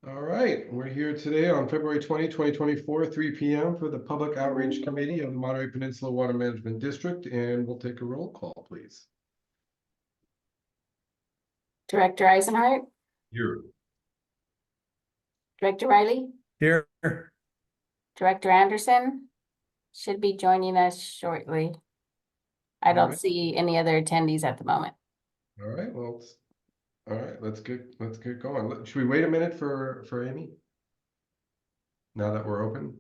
All right, we're here today on February 20, 2024, 3 p.m. for the Public Outreach Committee of the Monterey Peninsula Water Management District, and we'll take a roll call, please. Director Eisenhart, Here. Director Riley, Here. Director Anderson should be joining us shortly. I All don't right. see any other attendees at the moment. All right, well, all right, let's get going. Should we wait a minute for Amy? Now that we're open?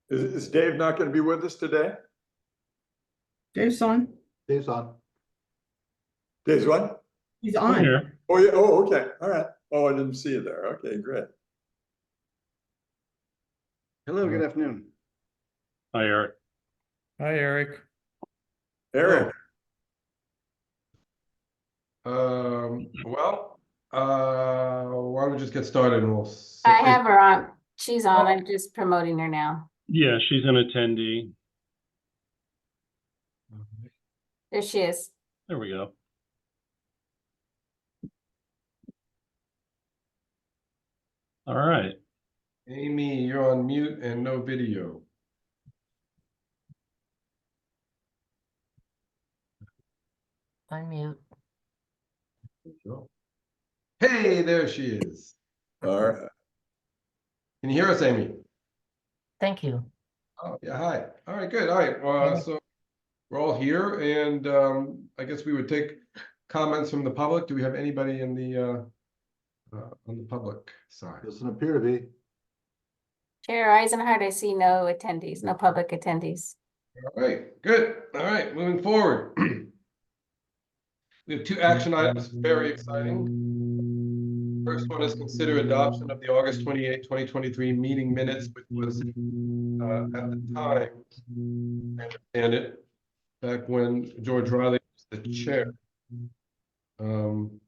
Is Dave not going to be with us today? Dave's on. Dave's on. Dave's what? He's on. Here. Oh, yeah. Oh, okay. All right. Oh, I didn't see you there. Okay, great. Hello, good afternoon. Hi, Eric. Hi, Eric. Eric. Why don't we just get started and we'll. I have her on. She's on. I'm just promoting her now. Yeah, she's an attendee. There she is. There we go. All right. Amy, you're on mute and no video. Unmute. Hey, there she is. All right. Can you hear us, Amy? Thank you. Oh, yeah, hi. All right, good. All right, so we're all here, and I guess we would take comments from the public. Do we have anybody in the on the public side? Doesn't appear to be. Chair Eisenhart, I see no attendees, no public attendees. All right, good. All right, moving forward. We have two action items, very exciting. First one is consider adoption of the August 28, 2023 meeting minutes, which was at the time, and it back when George Riley was the chair. And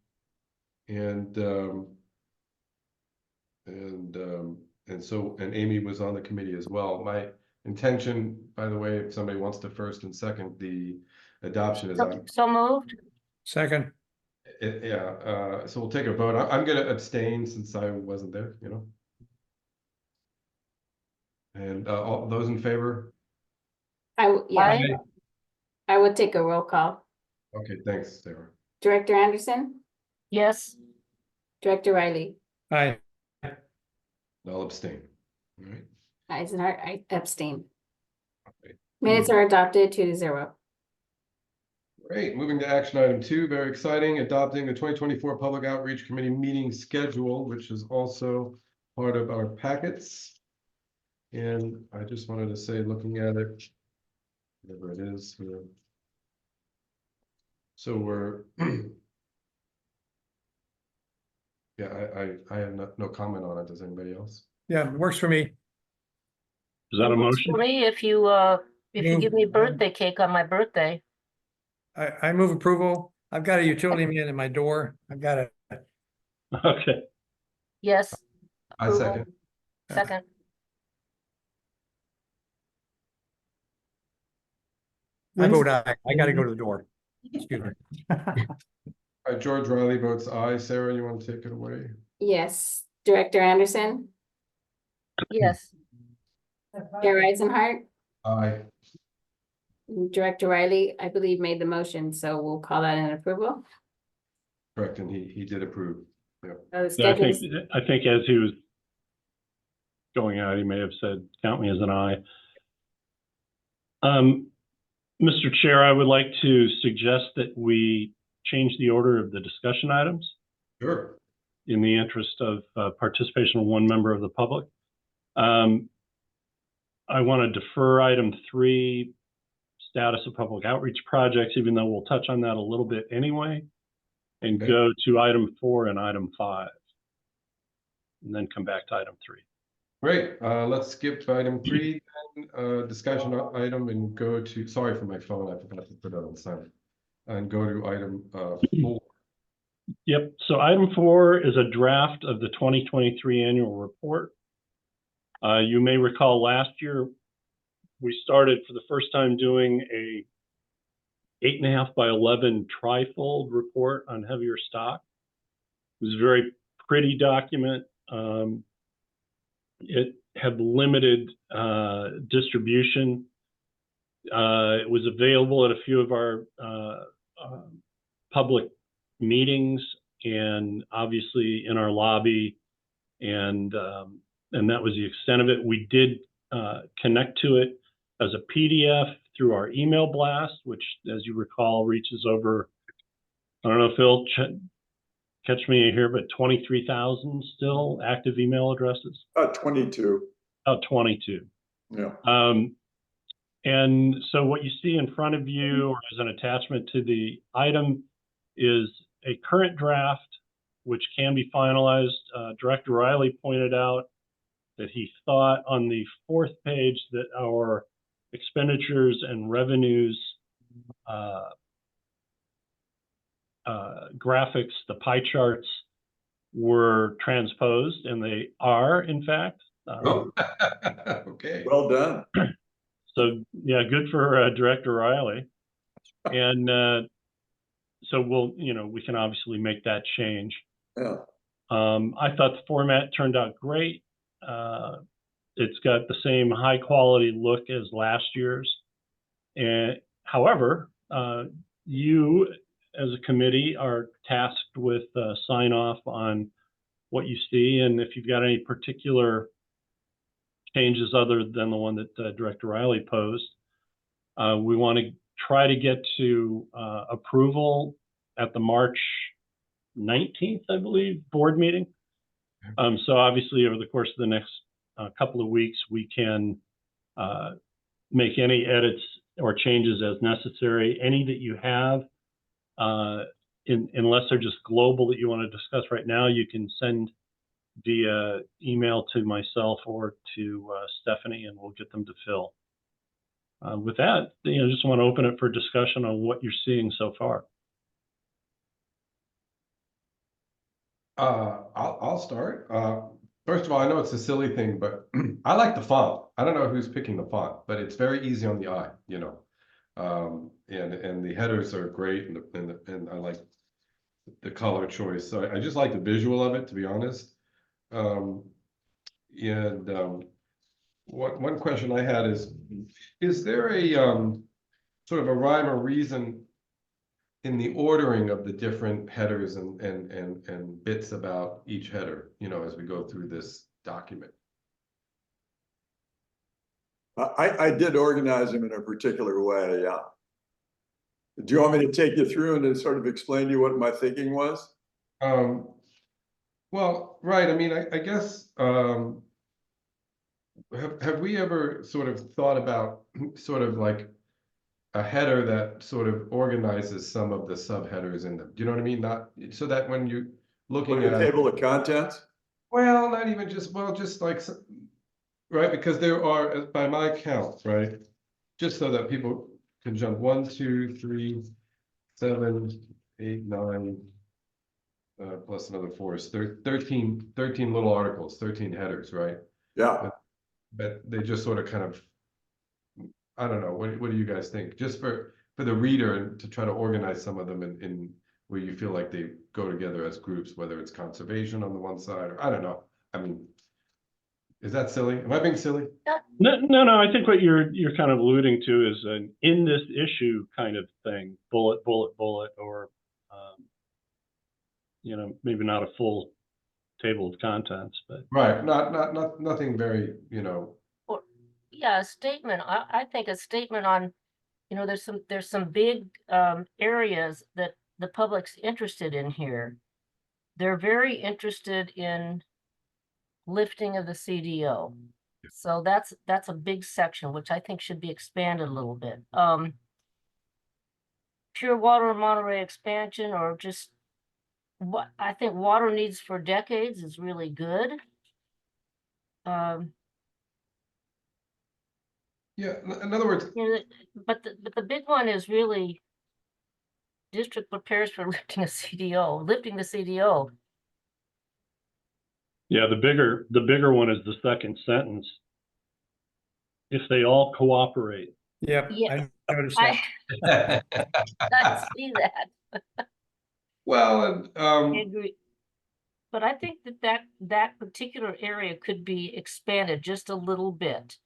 Amy was on the committee as well. My intention, by the way, if somebody wants to first and second the adoption, is So moved. Second. so we'll take a vote. I'm going to abstain since I wasn't there, you know. And all those in favor? I would take a roll call. Okay, thanks, Sarah. Director Anderson, Yes. Director Riley, Hi. I'll abstain. All right. Eisenhart, I abstain. Okay. Minutes are adopted 2-0. Great. Moving to action item 2, very exciting, adopting the 2024 Public Outreach Committee meeting schedule, which is also part of our packets. And I just wanted to say, looking at it, whatever it is here. So we're, yeah, I have no comment on it. Does anybody else? Yeah, it works for me. Is that a motion? For me, if you give me birthday cake on my birthday. I move approval. I've got a utility man at my door. I've got a. Okay. Yes. I Approval. second. Second. I vote aye. I got to go to the door. Excuse me. All right, George Riley votes aye. Sarah, you want to take it away? Yes. Director Anderson, Yes. Chair Eisenhart, Aye. Director Riley, I believe made the motion, so we'll call that an approval. Correct, and he did approve. Yeah. The Yeah, schedule is- I think as he was going out, he may have said, count me as an aye. Mr. Chair, I would like to suggest that we change the order of the discussion items Sure. in the interest of participation of one member of the public. I want to defer item 3, status of public outreach projects, even though we'll touch on that a little bit anyway, and Okay. go to item 4 and item 5, and then come back to item 3. Great. Let's skip item 3, then, discussion item, and go to, sorry for my phone, I forgot to put it on silent, and go to item 4. Yep. So item 4 is a draft of the 2023 annual report. You may recall last year we started for the first time doing a 8.5 by 11 trifold report on heavier stock. It was a very pretty document. it had limited distribution. It was available at a few of our public meetings and obviously in our lobby, and that was the extent of it. We did connect to it as a PDF through our email blast, which, as you recall, reaches over, I don't know, Phil, catch me here, but 23,000 still active email addresses. 22. Oh, 22. Yeah. And so what you see in front of you, or as an attachment to the item, is a current draft, which can be finalized. Director Riley pointed out that he thought on the 4th page that our expenditures and revenues graphics, the pie charts, were transposed, and they are, in fact. Okay. Well done. So yeah, good for Director Riley. And so we can obviously make that change. Yeah. I thought the format turned out great. It's got the same high quality look as last year's. And however, you as a committee are tasked with sign off on what you see. And if you've got any particular changes other than the one that Director Riley posed, we want to try to get to approval at the March 19th, I believe, board meeting. So obviously over the course of the next couple of weeks, we can make any edits or changes as necessary. Any that you have, unless they're just global that you want to discuss right now, you can send via email to myself or to Stephanie, and we'll get them to Phil. With that, just want to open it for discussion on what you're seeing so far. I'll start. First of all, I know it's a silly thing, but I like the font. I don't know who's picking the font, but it's very easy on the eye, and the headers are great, and I like the color choice. So I just like the visual of it, to be honest. One question I had is there a sort of a rhyme or reason in the ordering of the different headers and bits about each header, as we go through this document? I did organize them in a particular way, yeah. Do you want me to take you through and then sort of explain to you what my thinking was? Well, right. I mean, I guess, have we ever sort of thought about sort of like a header that sort of organizes some of the subheaders in them? Do you know what I mean? Not so that when you're looking Like at a table of contents? well, not even just, just like, right, because there are, by my count, right, just so that people can jump 1, 2, 3, 7, 8, 9, plus another 4 is 13 little articles, 13 headers, right? Yeah. But they just sort of kind of, I don't know, what do you guys think? Just for the reader and to try to organize some of them in where you feel like they go together as groups, whether it's conservation on the one side, or I don't know. I mean, is that silly? Am I being silly? No. I think what you're kind of alluding to is an in this issue kind of thing, bullet, or maybe not a full table of contents, but Right. Nothing very, Or, yeah, a statement. I think a statement on, there's some big areas that the public's interested in here. They're very interested in lifting of the CDO. So that's a big section, which I think should be expanded a little bit. Pure water in Monterey expansion, or just what I think water needs for decades is really good. yeah. In other words, But the big one is really district prepares for lifting the CDO. yeah, the bigger one is the second sentence. If they all cooperate. Yep, Yeah, I noticed that. I see that. well, and I agree. but I think that particular area could be expanded just a little bit.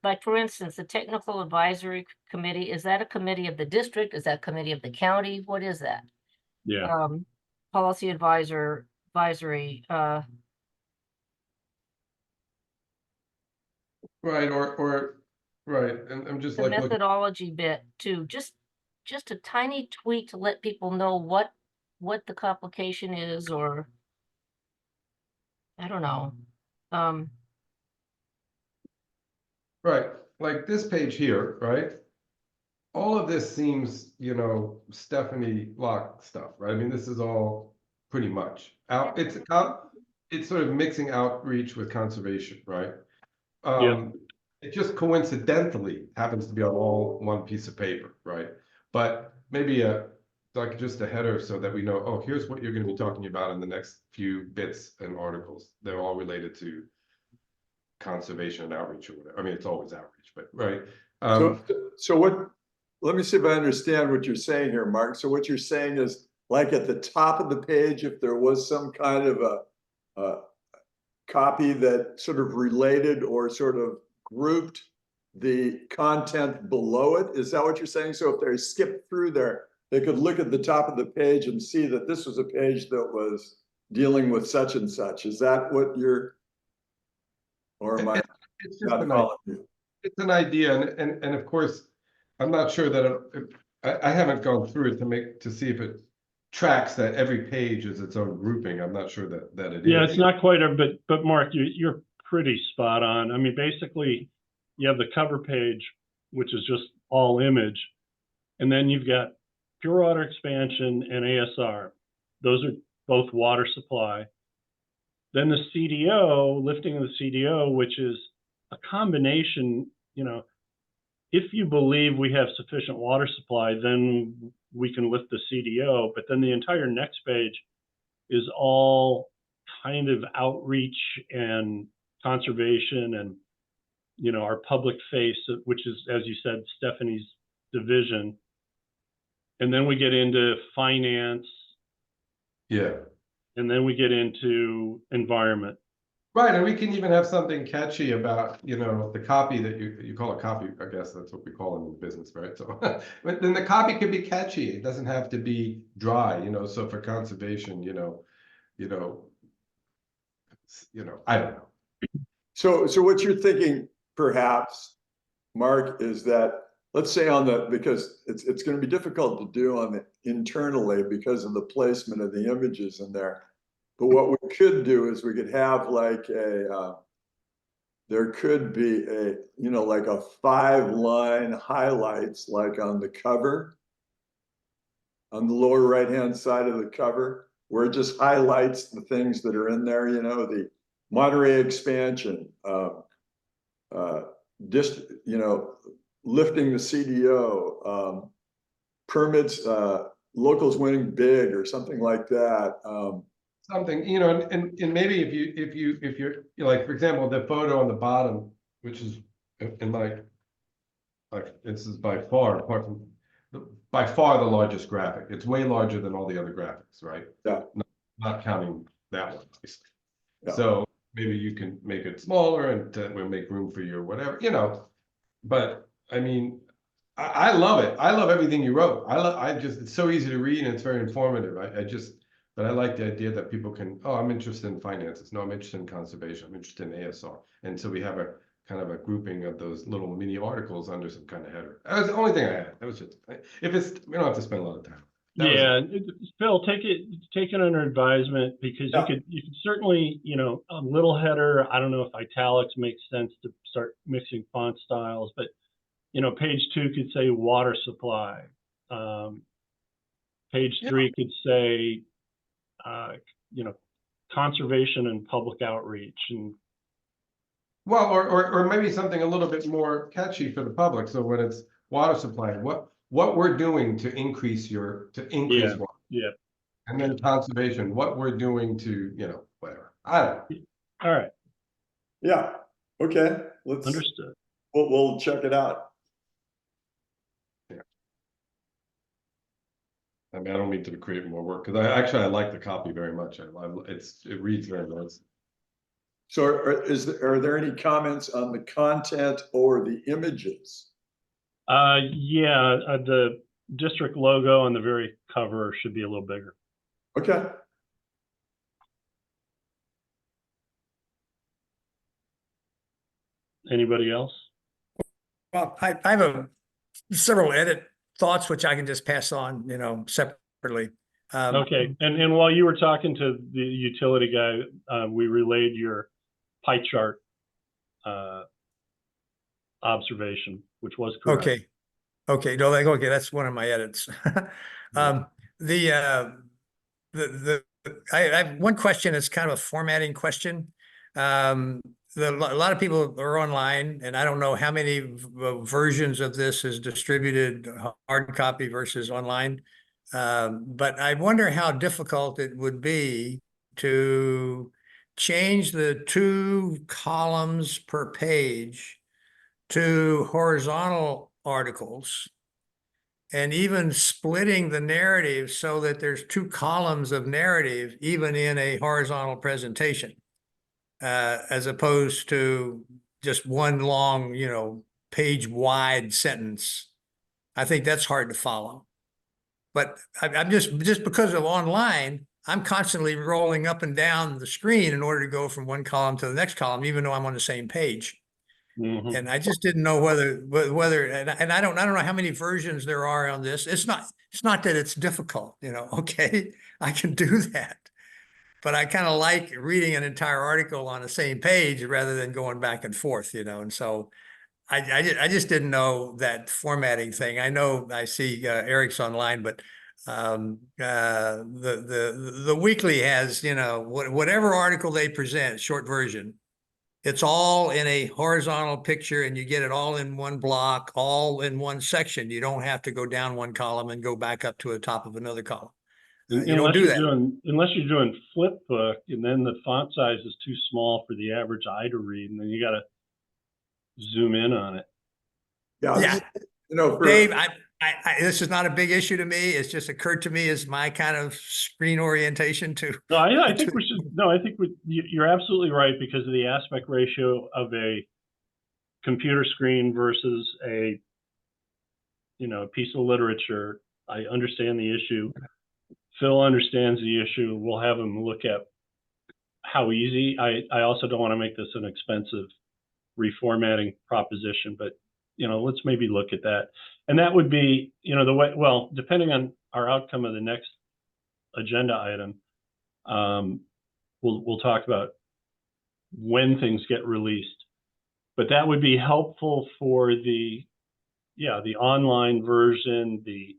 Like for instance, the Technical Advisory Committee, is that a committee of the district? Is that a committee of the county? What is that? Yeah. Policy advisory, Right, right, and I'm just the like looking, methodology bit too, just a tiny tweak to let people know what the complication is, or I don't know. right, like this page here, right? All of this seems, you know, Stephanie Locke stuff, right? I mean, this is all pretty much out, it's sort of mixing outreach with conservation, right? Yeah. It just coincidentally happens to be on all one piece of paper, right? But maybe like just a header so that we know, oh, here's what you're going to be talking about in the next few bits and articles. They're all related to conservation and outreach or whatever. I mean, it's always outreach, but right. So what, let me see if I understand what you're saying here, Mark. So what you're saying is, like at the top of the page, if there was some kind of a copy that sort of related or sort of grouped the content below it, is that what you're saying? So if they skipped through there, they could look at the top of the page and see that this was a page that was dealing with such and such. Is that what you're, or am I It's just not an following you? It's an idea, and of course, I'm not sure that I haven't gone through it to see if it tracks that every page is its own grouping. I'm not sure that it is. Yeah, it's not quite, but Mark, you're pretty spot on. I mean, basically, you have the cover page, which is just all image, and then you've got pure water expansion and ASR. Those are both water supply. Then the CDO, lifting of the CDO, which is a combination, you know, if you believe we have sufficient water supply, then we can lift the CDO, but then the entire next page is all kind of outreach and conservation and, you know, our public face, which is, as you said, Stephanie's division. And then we get into finance, Yeah. and then we get into environment. Right, and we can even have something catchy about, you know, the copy that you call a copy, I guess that's what we call it in the business, right? So, but then the copy could be catchy. It doesn't have to be dry, you know, so for conservation, you know, I don't know. So what you're thinking, perhaps, Mark, is that, let's say on the, because it's going to be difficult to do on the internally because of the placement of the images in there. But what we could do is we could have like there could be a, you know, like a 5-line highlights, like on the cover, on the lower right-hand side of the cover, where it just highlights the things that are in there, you know, the Monterey expansion, you know, lifting the CDO, permits, locals winning big or something like that. Something, you know, and maybe if you're, you know, like, for example, the photo on the bottom, which is in my, like, this is by far, apart from, by far the largest graphic. It's way larger than all the other graphics, right? Yeah. Not counting that one. Yeah. So maybe you can make it smaller and we'll make room for you or whatever, you know. But I mean, I love it. I love everything you wrote. It's so easy to read and it's very informative. But I like the idea that people can, oh, I'm interested in finances. No, I'm interested in conservation. I'm interested in ASR. And so we have a kind of a grouping of those little mini articles under some kind of header. That was the only thing I had. That was just, we don't have to spend a lot of time. Yeah, Phil, take it under advisement, because Yeah. you could certainly, you know, a little header. I don't know if italics makes sense to start mixing font styles, but, you know, page 2 could say water supply. Page 3 could say, you know, conservation and public outreach. And Well, or maybe something a little bit more catchy for the public. So when it's water supply, what we're doing to increase yeah, water. yeah. And then conservation, what we're doing to, you know, whatever. I don't know. All right, Yeah. Okay. understood. We'll check it out. I mean, I don't mean to create more work, because I like the copy very much. It reads very nice. So are there any comments on the content or the images? Yeah, the district logo on the very cover should be a little bigger. Okay. Anybody else? Well, I have several edit thoughts, which I can just pass on, separately. Okay, and while you were talking to the utility guy, we relayed your pie chart observation, which was correct. Okay, no, okay, that's one of my edits. The I have one question. It's kind of a formatting question. A lot of people are online, and I don't know how many versions of this is distributed hard copy versus online. But I wonder how difficult it would be to change the 2 columns per page to horizontal articles, and even splitting the narrative so that there's 2 columns of narrative, even in a horizontal presentation, as opposed to just one long, page wide sentence. I think that's hard to follow. But I'm just because of online, I'm constantly rolling up and down the screen in order to go from one column to the next column, even though I'm on the same page. Mhm. And I just didn't know whether and I don't know how many versions there are on this. It's not that it's difficult, okay, I can do that. But I kind of like reading an entire article on the same page rather than going back and forth, and so I just didn't know that formatting thing. I know I see Eric's online, but the weekly has, whatever article they present, short version, it's all in a horizontal picture, and you get it all in one block, all in one section. You don't have to go down one column and go back up to the top of another column. You don't do that. Unless you're doing flip book, and then the font size is too small for the average eye to read, and then you got to zoom in on it. Yeah. For Dave, this is not a big issue to me. It's just occurred to me as my kind of screen orientation to. No, I think we should. No, I think you're absolutely right, because of the aspect ratio of a computer screen versus a piece of literature. I understand the issue. Phil understands the issue. We'll have him look at how easy. I also don't want to make this an expensive reformatting proposition, but let's maybe look at that. And that would be, the way, well, depending on our outcome of the next agenda item, we'll talk about when things get released. But that would be helpful for the online version, the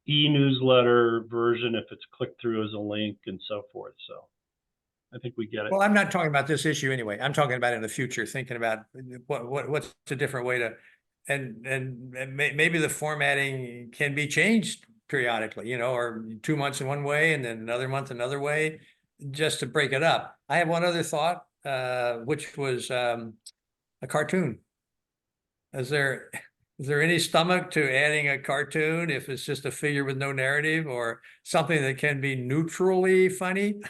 e-newsletter version, if it's clicked through as a link and so forth. So I think we get it. Well, I'm not talking about this issue anyway. I'm talking about in the future, thinking about what's a different way to, and maybe the formatting can be changed periodically, or 2 months in one way and then another month another way, just to break it up. I have one other thought, which was a cartoon. Is there any stomach to adding a cartoon if it's just a figure with no narrative, or something that can be neutrally funny?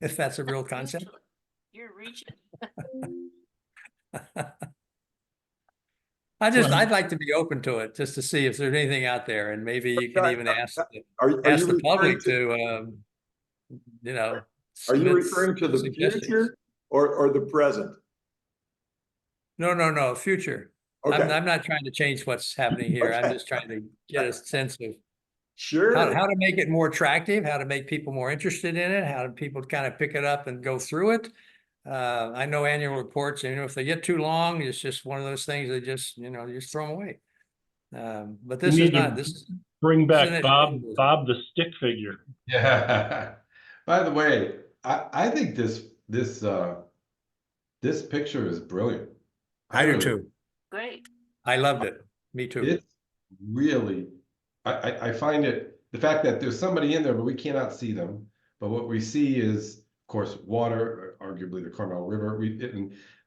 If that's a real concept. You're reaching. I'd like to be open to it, just to see if there's anything out there, and maybe you can even ask are you the public referring to, are you referring to the future or the present? No, future. Okay. I'm not trying to change what's happening here. I'm just trying to get a sense of Sure. how to make it more attractive, how to make people more interested in it, how do people kind of pick it up and go through it. I know annual reports, if they get too long, it's just one of those things that just, you just throw them away. But this is not, this is. Bring this is back an Bob the stick figure. Yeah. By the way, I think this picture is brilliant. I do too. Great. I loved it. Me too. It's really, I find it, the fact that there's somebody in there, but we cannot see them. But what we see is, of course, water, arguably the Carmel River,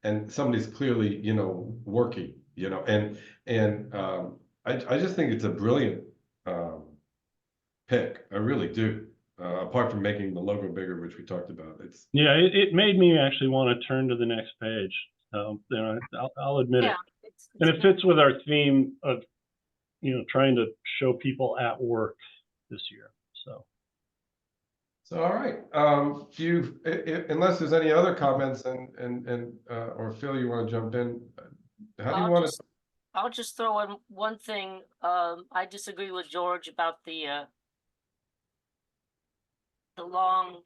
and somebody's clearly, working, and I just think it's a brilliant pick. I really do. Apart from making the logo bigger, which we talked about, it's Yeah, it made me actually want to turn to the next page. You know, I'll admit it. Yeah. And it fits with our theme of, you know, trying to show people at work this year. So all right. Do you, unless there's any other comments or Phil, you want to jump in? How do you want to? I'll just throw in one thing. I disagree with George about the long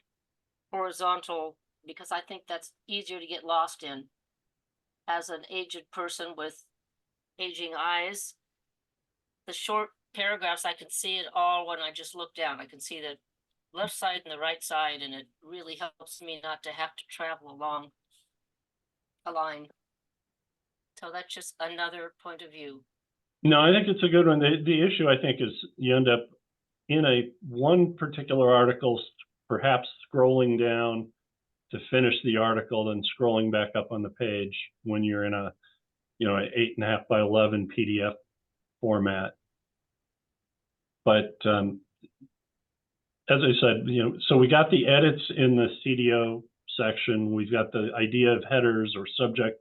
horizontal, because I think that's easier to get lost in. As an aged person with aging eyes, the short paragraphs, I can see it all when I just look down. I can see the left side and the right side, and it really helps me not to have to travel along a line. So that's just another point of view. no, I think it's a good one. The issue, I think, is you end up in one particular article, perhaps scrolling down to finish the article, then scrolling back up on the page when you're in a, you know, an 8.5 by 11 PDF format. But as I said, you know, so we got the edits in the CDO section. We've got the idea of headers or subject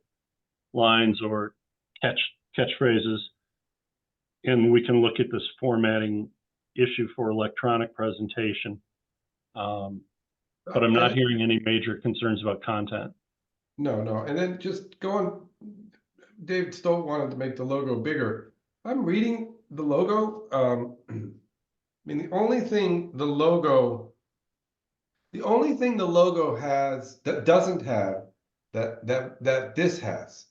lines or catchphrases, and we can look at this formatting issue for electronic presentation. But I'm not hearing any major concerns about content. No. And then just going, Dave Stolt wanted to make the logo bigger. I'm reading the logo. I mean, the only thing the logo has that doesn't have that this has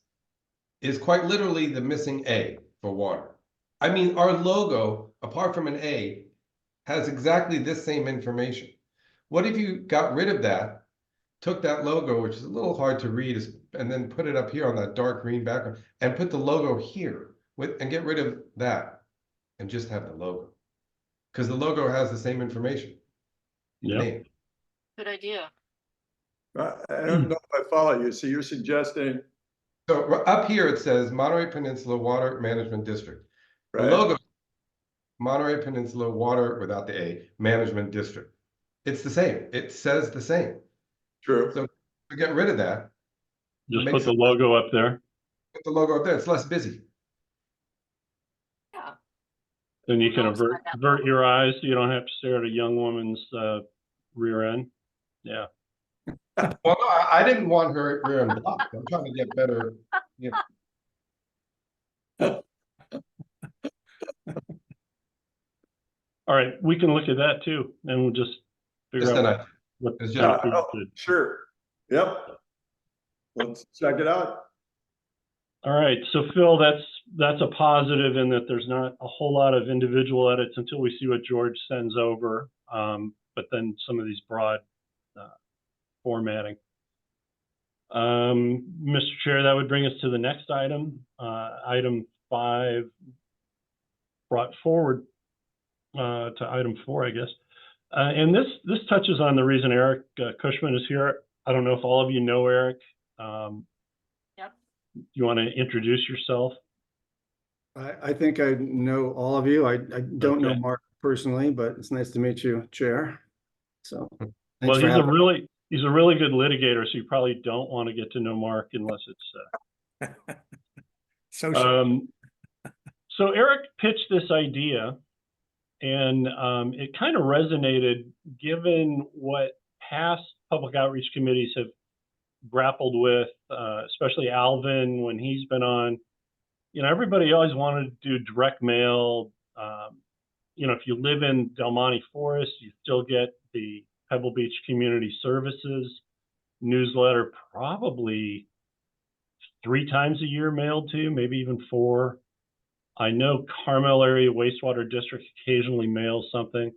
is quite literally the missing A for water. I mean, our logo, apart from an A, has exactly this same information. What if you got rid of that, took that logo, which is a little hard to read, and then put it up here on that dark green background, and put the logo here and get rid of that and just have the logo? Because the logo has the same information. Yeah. Name. Good idea. I don't know if I follow you. So you're suggesting, So up here it says Monterey Peninsula Water Management District. The right? logo, Monterey Peninsula Water without the A, Management District. It's the same. It says the same. True. So to get rid of that, Just makes put the logo up there. put the logo up there. It's less busy. Yeah. Then you can I'll try that avert your eyes so you don't have to stare at a young woman's rear end. Yeah. Well, no, I didn't want her rear end blocked. I'm trying to get better. You know. All right, we can look at that too, and we'll just figure Just out an idea. what It's what just- we Oh, should. sure. Yep. Let's check it out. All right, so Phil, that's a positive in that there's not a whole lot of individual edits until we see what George sends over. But then some of these broad formatting. Mr. Chair, that would bring us to the next item, item 5, brought forward to item 4, I guess. And this touches on the reason Eric Cushman is here. I don't know if all of you know Eric. Yep. You want to introduce yourself? I think I know all of you. I don't know Okay. Mark personally, but it's nice to meet you, Chair. So Well, thanks for he's having me. he's a really good litigator, so you probably don't want to get to know Mark unless it's Social. So Eric pitched this idea, and it kind of resonated given what past public outreach committees have grappled with, especially Alvin when he's been on. You know, everybody always wanted to do direct mail. You know, if you live in Del Monte Forest, you still get the Pebble Beach Community Services newsletter probably 3 times a year mailed to you, maybe even 4. I know Carmel Area Wastewater District occasionally mails something.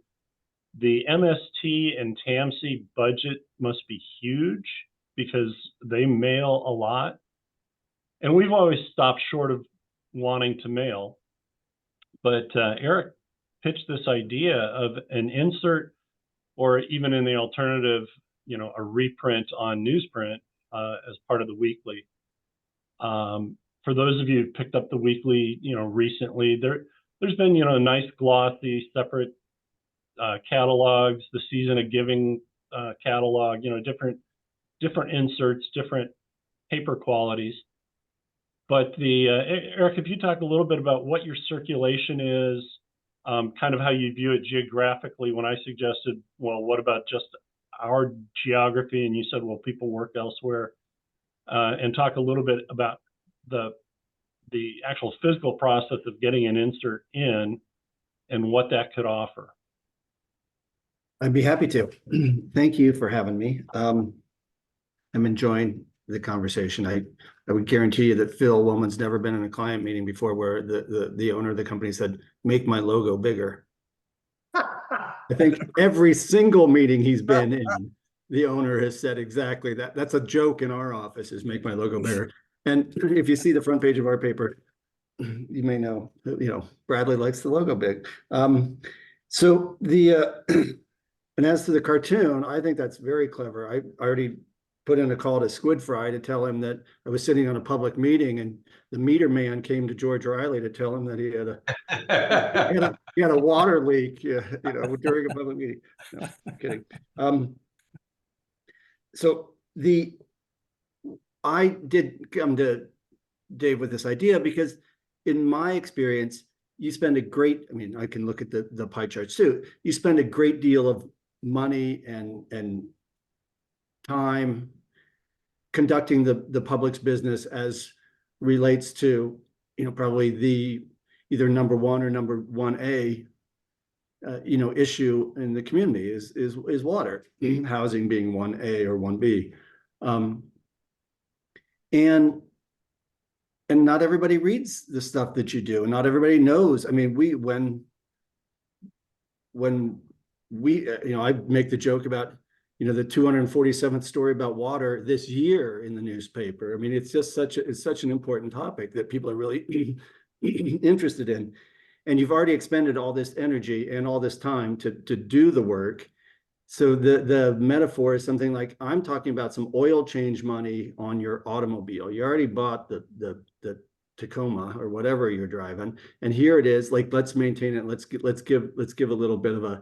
The MST and TAMC budget must be huge because they mail a lot. And we've always stopped short of wanting to mail. But Eric pitched this idea of an insert, or even in the alternative, you know, a reprint on newsprint as part of the weekly. For those of you who picked up the weekly, you know, recently, there's been, you know, a nice glossy separate catalogs, the Season of Giving catalog, different inserts, different paper qualities. But Eric, if you talk a little bit about what your circulation is, kind of how you view it geographically. When I suggested, well, what about just our geography? And you said, well, people work elsewhere. And talk a little bit about the actual physical process of getting an insert in and what that could offer. I'd be happy to. Thank you for having me. I'm enjoying the conversation. I would guarantee you that Phil Woolman's never been in a client meeting before where the owner of the company said, make my logo bigger. I think every single meeting he's been in, the owner has said exactly that. That's a joke in our office, is make my logo bigger. And if you see the front page of our paper, you may know, Bradley likes the logo big. So and as to the cartoon, I think that's very clever. I already put in a call to Squid Fry to tell him that I was sitting on a public meeting, and the meter man came to George Riley to tell him that he had a water leak, during a public meeting. No, I'm kidding. So I did come to Dave with this idea because in my experience, you spend I can look at the pie charts too. You spend a great deal of money and time conducting the public's business as relates to, probably the either number one or number 1A, issue in the community is water, housing being 1A or 1B. And not everybody reads the stuff that you do, and not everybody knows. I mean, when we, I make the joke about, the 247th story about water this year in the newspaper. I mean, it's just such an important topic that people are really interested in. And you've already expended all this energy and all this time to do the work. So the metaphor is something like, I'm talking about some oil change money on your automobile. You already bought the Tacoma or whatever you're driving, and here it is. Like, let's maintain it. Let's give a little bit of a,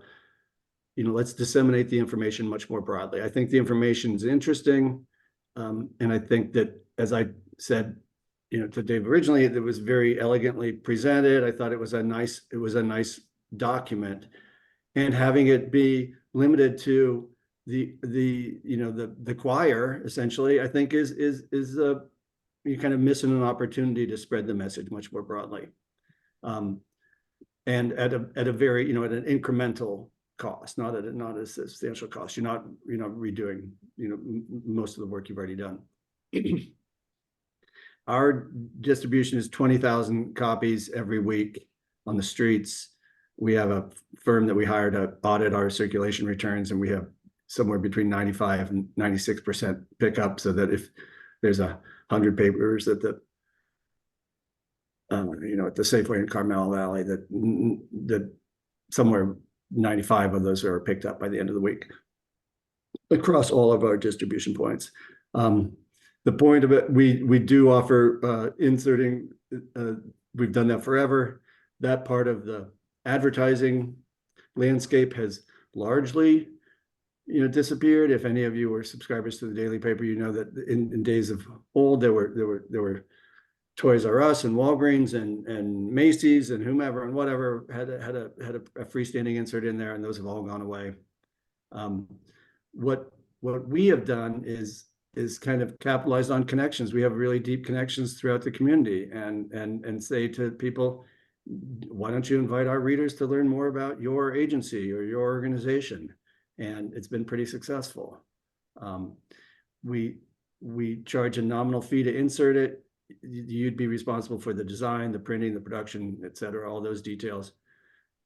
let's disseminate the information much more broadly. I think the information is interesting, and I think that, as I said, to Dave originally, it was very elegantly presented. I thought it was a nice document, and having it be limited to the choir, essentially, I think is you're kind of missing an opportunity to spread the message much more broadly, and at a very, at an incremental cost, not a substantial cost. You're not redoing most of the work you've already done. Our distribution is 20,000 copies every week on the streets. We have a firm that we hired to audit our circulation returns, and we have somewhere between 95 and 96% pickup, so that if there's 100 papers at the at the Safeway in Carmel Valley, that somewhere 95 of those are picked up by the end of the week across all of our distribution points. The point of it, we do offer inserting. We've done that forever. That part of the advertising landscape has largely, disappeared. If any of you were subscribers to the daily paper, you know that in days of old, there were Toys R Us and Walgreens and Macy's and whomever and whatever had a freestanding insert in there, and those have all gone away. What we have done is kind of capitalized on connections. We have really deep connections throughout the community, and say to people, why don't you invite our readers to learn more about your agency or your organization? And it's been pretty successful. We charge a nominal fee to insert it. You'd be responsible for the design, the printing, the production, et cetera, all those details.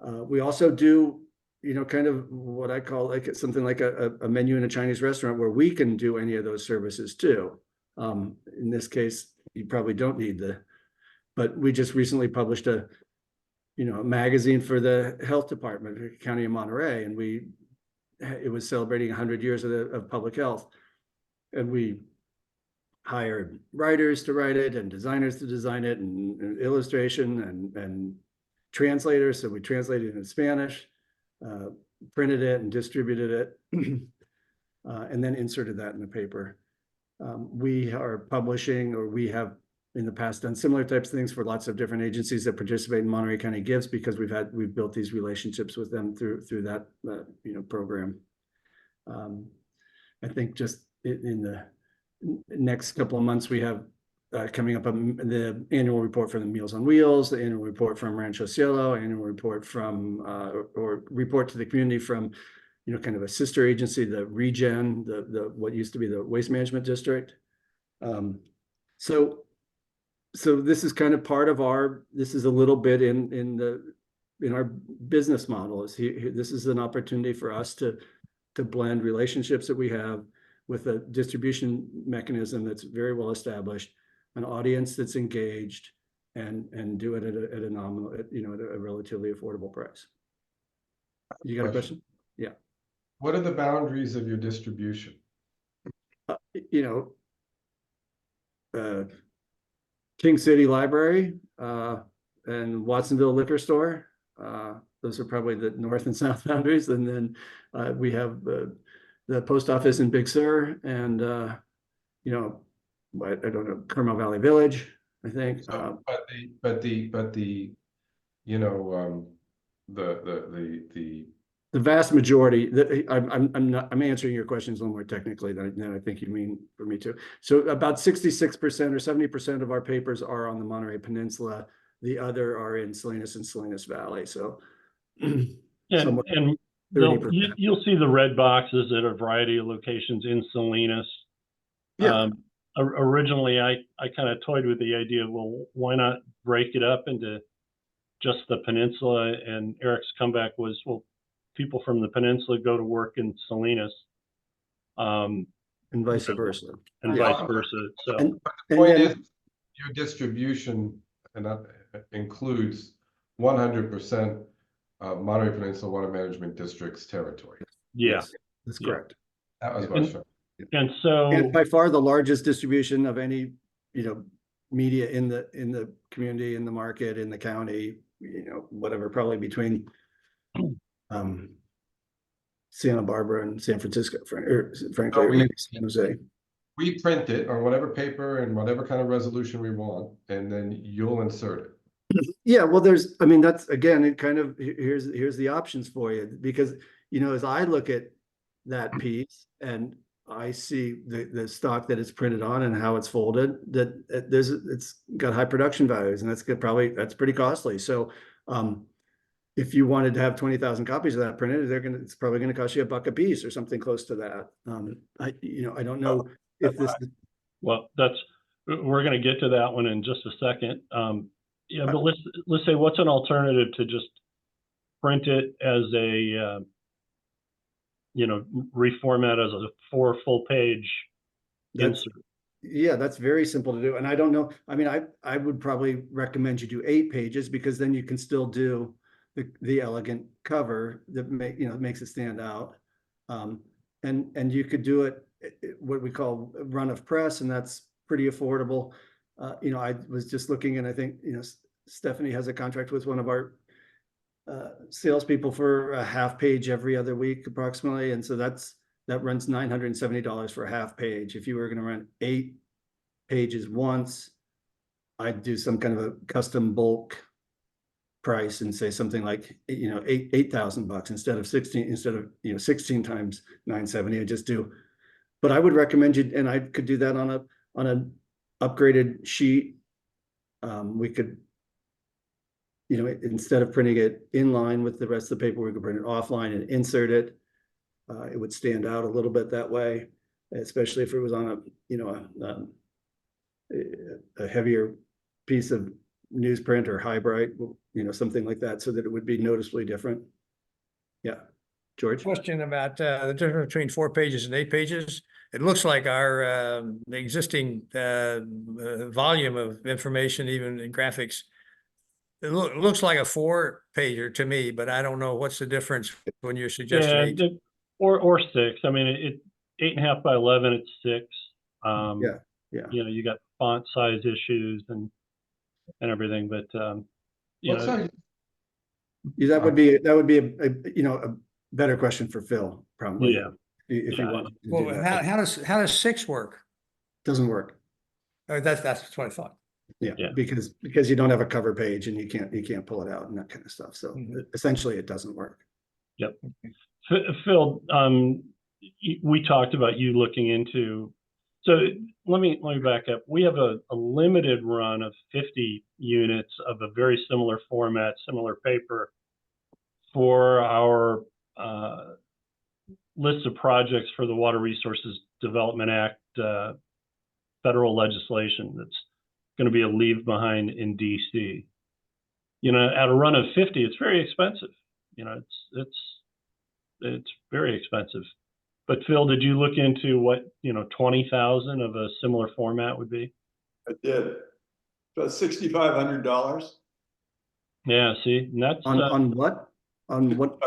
We also do, kind of what I call like something like a menu in a Chinese restaurant, where we can do any of those services too. In this case, you probably don't need but we just recently published a magazine for the health department, the County of Monterey, and it was celebrating 100 years of public health, and we hired writers to write it and designers to design it, and illustration and translators. So we translated it in Spanish. printed it and distributed it, and then inserted that in the paper. We are publishing, or we have in the past done similar types of things for lots of different agencies that participate in Monterey County Gives, because we've built these relationships with them through that program. I think just in the next couple of months, we have coming up the annual report from the Meals on Wheels, the annual report from Rancho Cielo, annual report from or report to the community from kind of a sister agency, the Regen, the what used to be the Waste Management District. So this is kind of part of this is a little bit in our business model. This is an opportunity for us to blend relationships that we have with a distribution mechanism that's very well established, an audience that's engaged, and do it at a nominal, at a relatively affordable price. You got a question? Yeah. What are the boundaries of your distribution? King City Library and Watsonville Liquor Store. Those are probably the north and south boundaries. And then we have the post office in Big Sur, and I don't know, Carmel Valley Village, I think. So, the The vast majority, I'm answering your questions a little more technically than I think you mean for me to. So about 66% or 70% of our papers are on the Monterey Peninsula. The other are in Salinas and Salinas Valley. So And you'll you'll see the red boxes at a variety of locations in Salinas. Yeah. Originally, I kind of toyed with the idea, well, why not break it up into just the peninsula? And Eric's comeback was, well, people from the peninsula go to work in Salinas. And vice versa. And Yeah. vice versa. So And the point then, is, your distribution, and that includes 100% Monterey Peninsula Water Management District's territory. yeah. yes, that's Yeah. correct. That was my show. And so And by far the largest distribution of any, media in the community, in the market, in the county, whatever, probably between Santa Barbara and San Francisco, frankly, So or maybe San Jose. We print it on whatever paper and whatever kind of resolution we want, and then you'll insert it. Yeah, well, that's, again, it kind of, here's the options for you, because, as I look at that piece and I see the stock that it's printed on and how it's folded, that it's got high production values, and that's pretty costly. So, if you wanted to have 20,000 copies of that printed, it's probably going to cost you $1 a piece or something close to that. I don't know if this. well, we're going to get to that one in just a second. Yeah, but let's say, what's an alternative to just print it as a reformat as a 4 full-page insert? Yeah, that's very simple to do. And I don't know. I mean, I would probably recommend you do 8 pages, because then you can still do the elegant cover that makes it stand out. And you could do it what we call run of press, and that's pretty affordable. I was just looking, and I think Stephanie has a contract with one of our salespeople for a half page every other week approximately, and so that runs $970 for a half page. If you were going to run 8 pages once, I'd do some kind of a custom bulk price and say something like $8,000 instead of 16 times 970. I just do, but I would recommend you, and I could do that on an upgraded sheet. We could, instead of printing it in line with the rest of the paper, we could print it offline and insert it. It would stand out a little bit that way, especially if it was on a heavier piece of newsprint or high bright, something like that, so that it would be noticeably different. Yeah, George? Question about the difference between 4 pages and 8 pages. It looks like our the existing volume of information, even in graphics, it looks like a 4-pager to me, but I don't know what's the difference when you're suggesting 8. Or 6. I mean, it 8.5 by 11. It's 6. Yeah. You got font size issues and everything, but What size? That would be a better question for Phil, probably. Yeah. If you Yeah. want to do Well, that. how does 6 work? Doesn't work. That's what I thought. Yeah, Yeah. because you don't have a cover page and you can't pull it out and that kind of stuff. So Mhm. essentially it doesn't work. Phil, we talked about you looking into, so let me back up. We have a limited run of 50 units of a very similar format, similar paper for our list of projects for the Water Resources Development Act federal legislation that's going to be a leave behind in DC. You know, at a run of 50, it's very expensive. You know, it's very expensive. But Phil, did you look into what, 20,000 of a similar format would be? I did. About $6,500. Yeah, see, and that's On what? On what?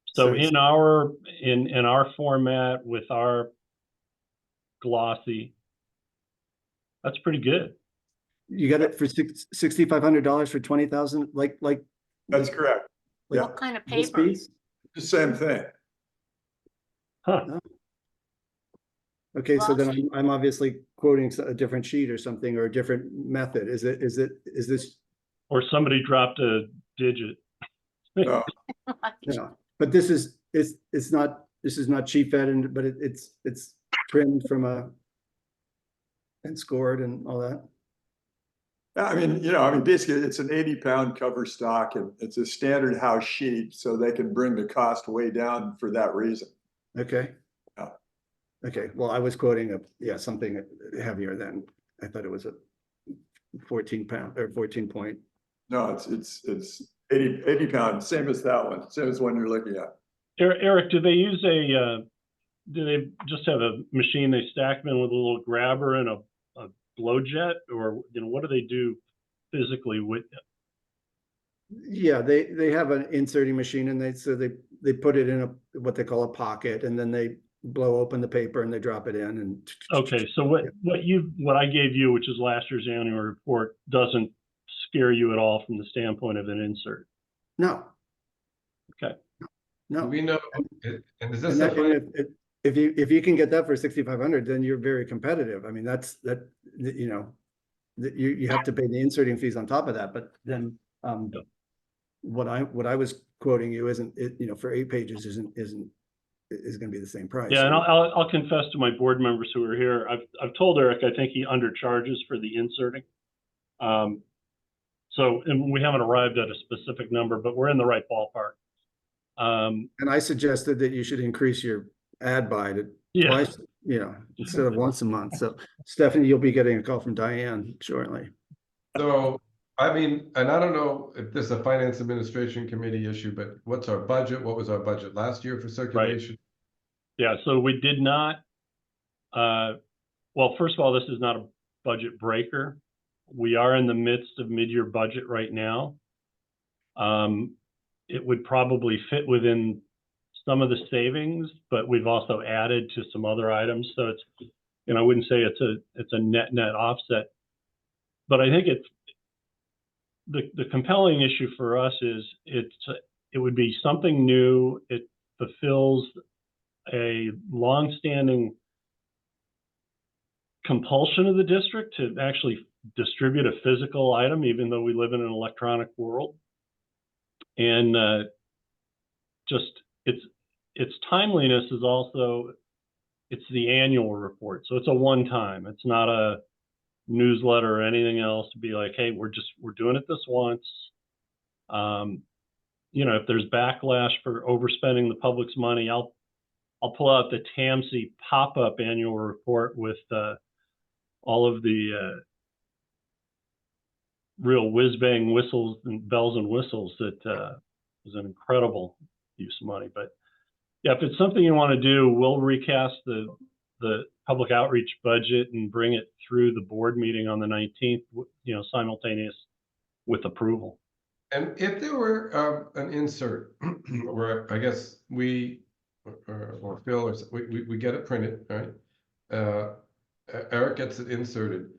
so Sorry. in our format with our glossy, that's pretty good. You got it for $6,500 for 20,000, like That's correct. Yeah. What kind of this paper? piece? The same thing. Huh. Okay, so then Glossy. I'm obviously quoting a different sheet or something, or a different method. Is this, Or somebody dropped a digit. No, but this is not cheap fed, but it's trimmed from and scored and all that. I mean, basically it's an 80-pound cover stock and it's a standard house sheet, so they can bring the cost way down for that reason. Okay. Yeah. Okay, well, I was quoting something heavier than, I thought it was a 14 pound or 14 point. No, it's 80 pounds, same as that one, same as one you're looking at. Eric, do they use do they just have a machine they stack them in with a little grabber and a blow jet, or what do they do physically with it? Yeah, they have an inserting machine, and they put it in what they call a pocket, and then they blow open the paper and they drop it in. And Okay, so what I gave you, which is last year's annual report, doesn't scare you at all from the standpoint of an insert. No. Okay. No. We know, and is this And a that, fun- and if you can get that for 6,500, then you're very competitive. I mean, you have to pay the inserting fees on top of that. But then Yep. what I was quoting you isn't, for 8 pages is going to be the same price. Yeah, and I'll confess to my board members who are here, I've told Eric I think he undercharges for the inserting. So, and we haven't arrived at a specific number, but we're in the right ballpark. And I suggested that you should increase your ad buy to twice, instead of once a month. So Stephanie, you'll be getting a call from Diane shortly. So, I mean, and I don't know if this is a finance administration committee issue, but what's our budget? What was our budget last year for circulation? Yeah, so we did not, well, first of all, this is not a budget breaker. We are in the midst of mid-year budget right now. It would probably fit within some of the savings, but we've also added to some other items. So it's, I wouldn't say it's a net offset, but I think it's the compelling issue for us is it would be something new. It fulfills a longstanding compulsion of the district to actually distribute a physical item, even though we live in an electronic world. And just its timeliness is also, it's the annual report. So it's a one-time, it's not a newsletter or anything else to be like, hey, we're doing it this once. If there's backlash for overspending the public's money, I'll pull out the TAMSI pop-up annual report with all of the real whiz-bang whistles and bells and whistles that was an incredible use of money. But yeah, if it's something you want to do, we'll recast the public outreach budget and bring it through the board meeting on the 19th, simultaneous with approval. And if there were an insert where I guess we or Phil or we get it printed, right? Eric gets it inserted.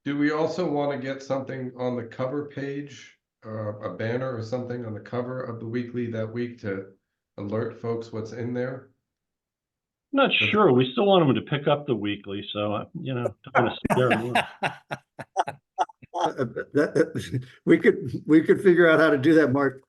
Do we also want to get something on the cover page, a banner or something on the cover of the weekly that week to alert folks what's in there? Not sure. We still want them to pick up the weekly, so you know, don't want to scare them off. We could figure out how to do that, Mark.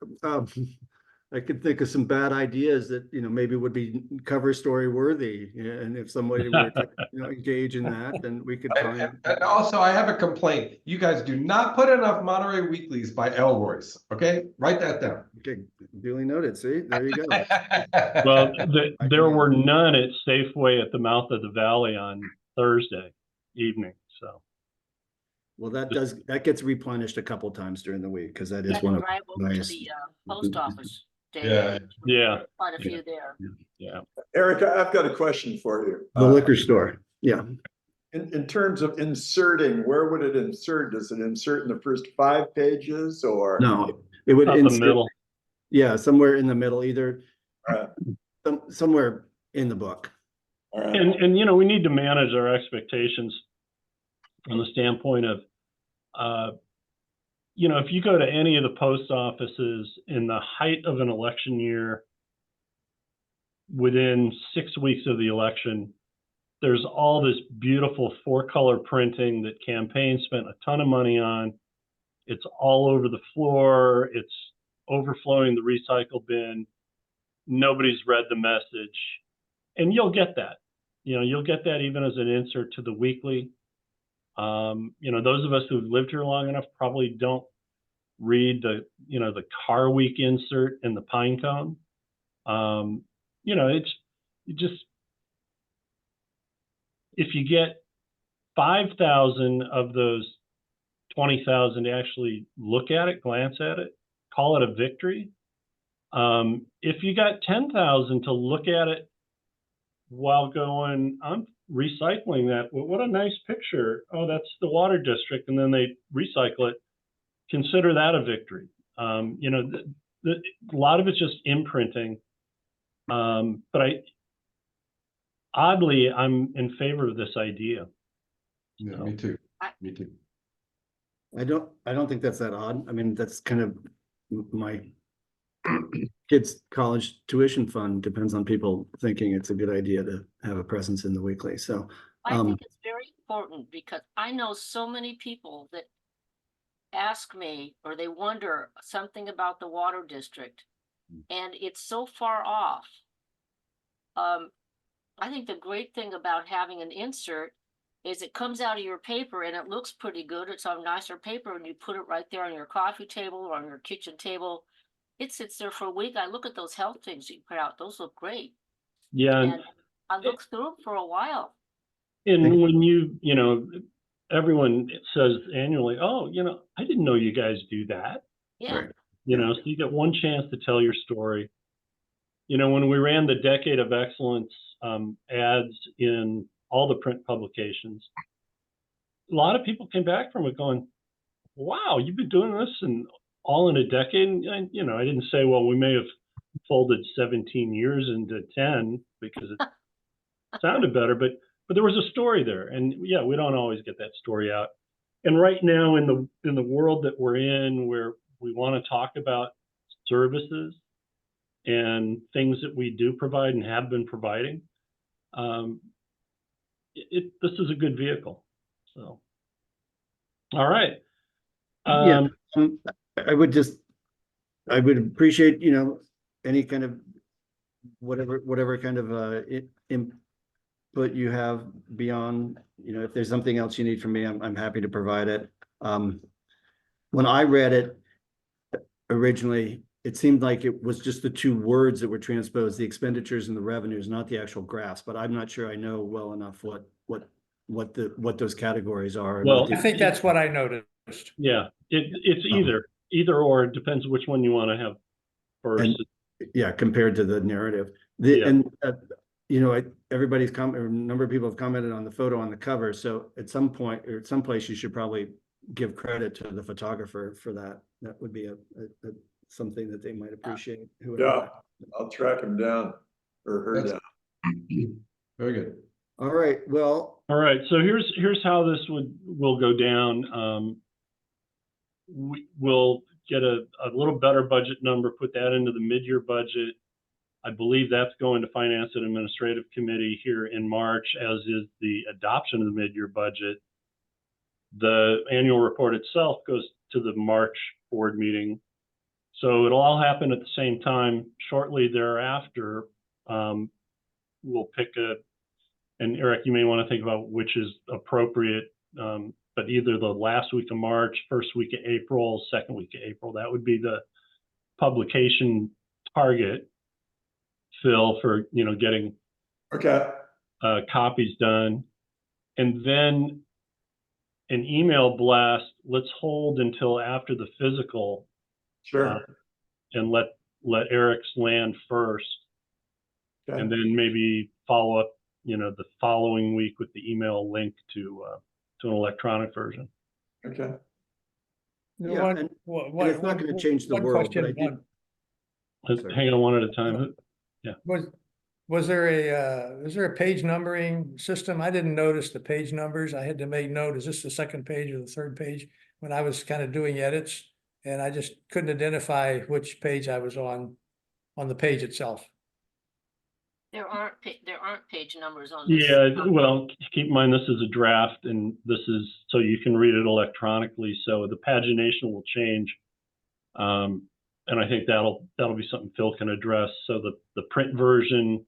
I could think of some bad ideas that, you know, maybe would be cover story worthy. And if somebody were to, you know, engage in that, then we could find. And also, I have a complaint. You guys do not put enough Monterey weeklies by Elroy's. Okay, write that down. Okay, duly noted. See, there you go. Well, there were none at Safeway at the mouth of the valley on Thursday evening. So, Well, that gets replenished a couple times during the week because that is one of Drive over to nice. the post office. Dave. Yeah. Yeah. Quite a few there. Yeah. Eric, I've got a question for you. The liquor store. Yeah. In terms of inserting, where would it insert? Does it insert in the first 5 pages or? No, it would Up the insert, middle. yeah, somewhere in the middle, either All right. somewhere in the book. All right. And you know, we need to manage our expectations from the standpoint of, you know, if you go to any of the post offices in the height of an election year, within 6 weeks of the election, there's all this beautiful 4-color printing that campaigns spent a ton of money on. It's all over the floor. It's overflowing the recycle bin. Nobody's read the message. And you'll get that. You know, you'll get that even as an insert to the weekly. You know, those of us who've lived here long enough probably don't read the, you know, the Car Week insert in the pine cone. You know, it's just, if you get 5,000 of those 20,000 to actually look at it, glance at it, call it a victory. If you got 10,000 to look at it while going, I'm recycling that. Well, what a nice picture. Oh, that's the water district. And then they recycle it. Consider that a victory. You know, a lot of it's just imprinting. But oddly, I'm in favor of this idea. Yeah, me too. Me too. I don't think that's that odd. I mean, that's kind of my kids' college tuition fund. Depends on people thinking it's a good idea to have a presence in the weekly. So I think it's very important because I know so many people that ask me or they wonder something about the water district and it's so far off. I think the great thing about having an insert is it comes out of your paper and it looks pretty good. It's on nicer paper and you put it right there on your coffee table or on your kitchen table. It sits there for a week. I look at those health things you put out. Those look great. Yeah. And I looked through them for a while. And when you know, everyone says annually, oh, you know, I didn't know you guys do that. Yeah. Right. You know, so you get one chance to tell your story. You know, when we ran the Decade of Excellence ads in all the print publications, a lot of people came back from it going, wow, you've been doing this and all in a decade. And, you know, I didn't say, well, we may have folded 17 years into 10 because it sounded better, but there was a story there. And yeah, we don't always get that story out. And right now in the world that we're in, where we want to talk about services and things that we do provide and have been providing, this is a good vehicle. So, all right. Yeah, I would appreciate, you know, any kind of whatever kind of input you have beyond, you know, if there's something else you need from me, I'm happy to provide it. When I read it originally, it seemed like it was just the 2 words that were transposed, the expenditures and the revenues, not the actual graphs, but I'm not sure I know well enough what those categories are. Well, I think that's what I noticed. Yeah, it's either or. It depends which one you want to have first. And, yeah, compared to the narrative. Yeah. And you know, everybody's a number of people have commented on the photo on the cover. So at some point or at some place, you should probably give credit to the photographer for that. That would be something that they might appreciate. Yeah, I'll track him down or her That's- down. Very good. All right. Well, All right. So here's how this will go down. We'll get a little better budget number, put that into the mid-year budget. I believe that's going to Finance and Administrative Committee here in March, as is the adoption of the mid-year budget. The annual report itself goes to the March board meeting. So it'll all happen at the same time. Shortly thereafter, we'll pick and Eric, you may want to think about which is appropriate, but either the last week of March, first week of April, second week of April, that would be the publication target, Phil, for, getting Okay, copies done. And then an email blast, let's hold until after the physical, sure. and let Eric's land first, Okay. and then maybe follow up, the following week with the email link to an electronic version. Okay. Yeah, and it's not gonna change the one world, but I question, do- Let's Sorry. hang on one at a time. Was there a page numbering system? I didn't notice the page numbers. I had to make note, is this the second page or the third page? When I was kind of doing edits, and I just couldn't identify which page I was on the page itself. There aren't page numbers on this. Yeah, well, keep in mind, this is a draft, and this is so you can read it electronically. So the pagination will change. And I think that'll be something Phil can address. So the print version,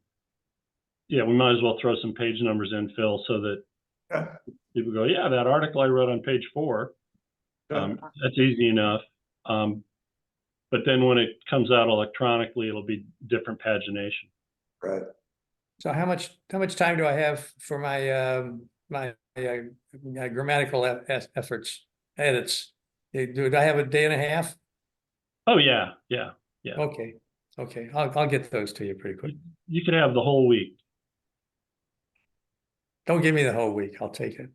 yeah, we might as well throw some page numbers in, Phil, so that Yeah. people go, yeah, that article I wrote on page 4. Yeah. That's easy enough. But then when it comes out electronically, it'll be different pagination. Right. So how much time do I have for my grammatical edits? Do I have a day and a half? Oh yeah. Okay, I'll get those to you pretty quick. You could have the whole week. Don't give me the whole week, I'll take it.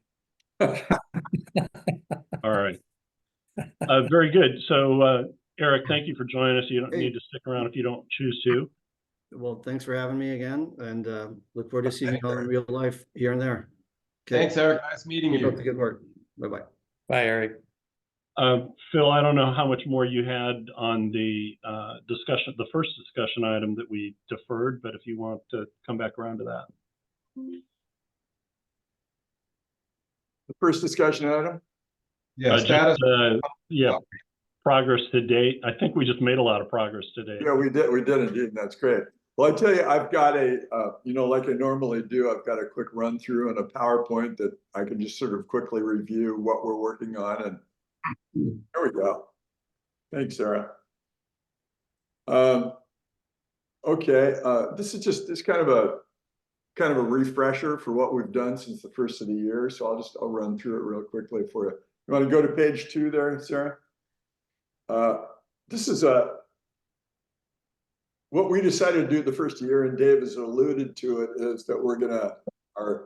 All right. Very good. So Eric, thank you for joining us. You don't need to stick around if you don't choose to. Well, thanks for having me again, and look forward to seeing you all in real life here and there. Okay. Thanks, Eric. Nice meeting Keep up the you. good work. Bye-bye. Bye, Eric. Phil, I don't know how much more you had on the discussion, the first discussion item that we deferred, but if you want to come back around to that. The first discussion item? Yeah, status. Progress to date. I think we just made a lot of progress today. Yeah, we did indeed, and that's great. Well, I tell you, I've got like I normally do, I've got a quick run through and a PowerPoint that I can just sort of quickly review what we're working on, and there we go. Thanks, Sarah. Okay, this is kind of a refresher for what we've done since the first of the year. So I'll run through it real quickly for you. You want to go to page 2 there, Sarah? This is what we decided to do the first year, and Dave has alluded to it, is that we're gonna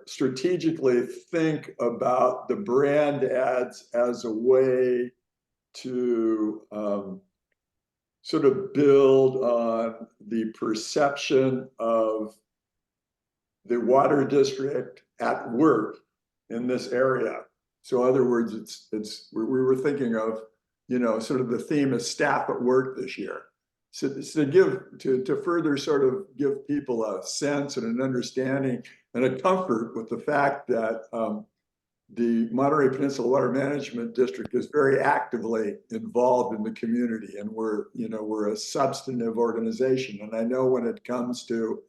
strategically think about the brand ads as a way to sort of build on the perception of the water district at work in this area. So in other words, we were thinking of, sort of the theme is staff at work this year. So to further sort of give people a sense and an understanding and a comfort with the fact that the Monterey Peninsula Water Management District is very actively involved in the community, and we're a substantive organization. And I know when it comes to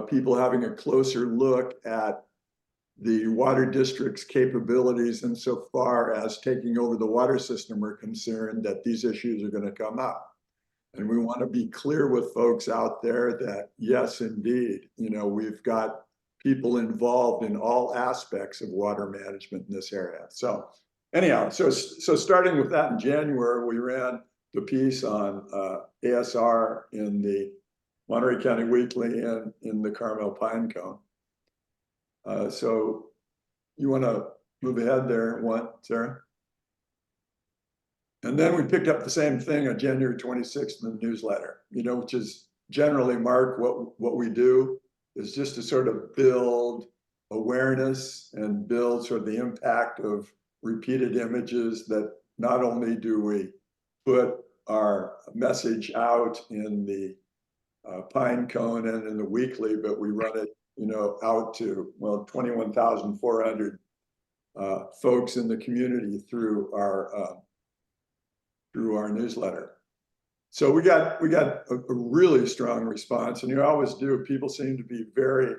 people having a closer look at the water district's capabilities insofar as taking over the water system are concerned, that these issues are going to come up. And we want to be clear with folks out there that, yes, indeed, we've got people involved in all aspects of water management in this area. So anyhow, so starting with that in January, we ran the piece on ASR in the Monterey County Weekly and in the Carmel Pine Cone. So you want to move ahead there, Sarah? And then we picked up the same thing on January 26th in the newsletter, which is generally, Mark, what we do is just to sort of build awareness and build sort of the impact of repeated images, that not only do we put our message out in the Pine Cone and in the weekly, but we run it, out to, well, 21,400 folks in the community through our newsletter. So we got a really strong response, and you always do. People seem to be very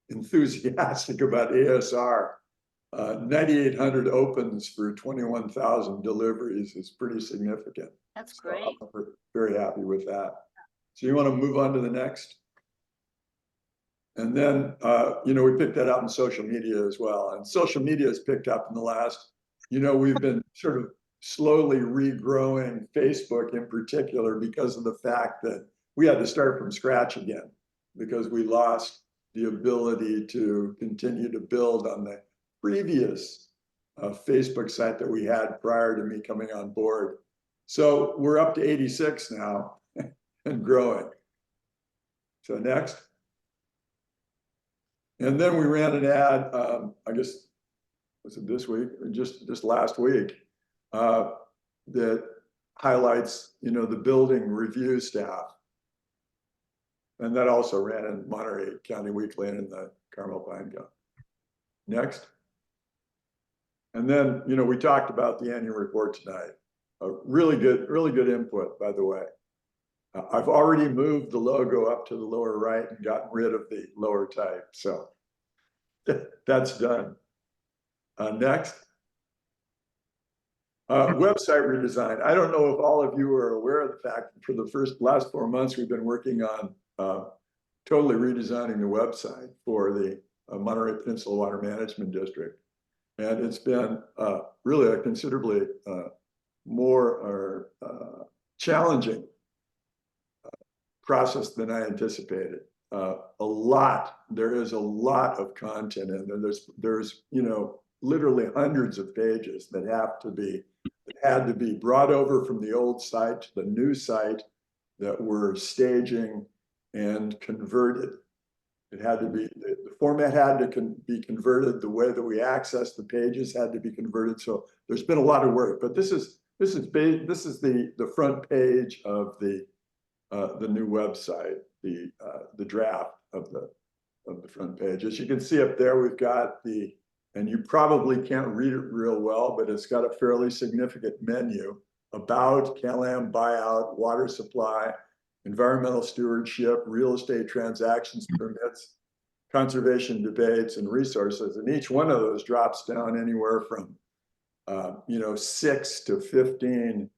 enthusiastic about ASR. 9,800 opens for 21,000 deliveries is pretty significant. That's So great. we're very happy with that. So you want to move on to the next? And then, we picked that up in social media as well. And social media has picked up in the last, we've been sort of slowly regrowing Facebook in particular because of the fact that we had to start from scratch again because we lost the ability to continue to build on the previous Facebook site that we had prior to me coming on board. So we're up to 86 now and growing. So next. And then we ran an ad, I guess, was it this week or just last week, that highlights, the building review staff. And that also ran in Monterey County Weekly and in the Carmel Pine Cone. Next. And then, we talked about the annual report tonight. Really good input, by the way. I've already moved the logo up to the lower right and gotten rid of the lower type. So that's done. Next. Website redesign. I don't know if all of you are aware of the fact that for the last 4 months, we've been working on totally redesigning the website for the Monterey Peninsula Water Management District. And it's been really a considerably more challenging process than I anticipated. There is a lot of content in there. There's literally hundreds of pages that had to be brought over from the old site to the new site that we're staging and converted. It had to be, the format had to be converted. The way that we access the pages had to be converted. So there's been a lot of work, but this is the front page of the new website, the draft of the front page. As you can see up there, we've got and you probably can't read it real well, but it's got a fairly significant menu: about, CalAm buyout, water supply, environmental stewardship, real estate transactions, permits, conservation debates, and resources. And each one of those drops down anywhere from 6 to 15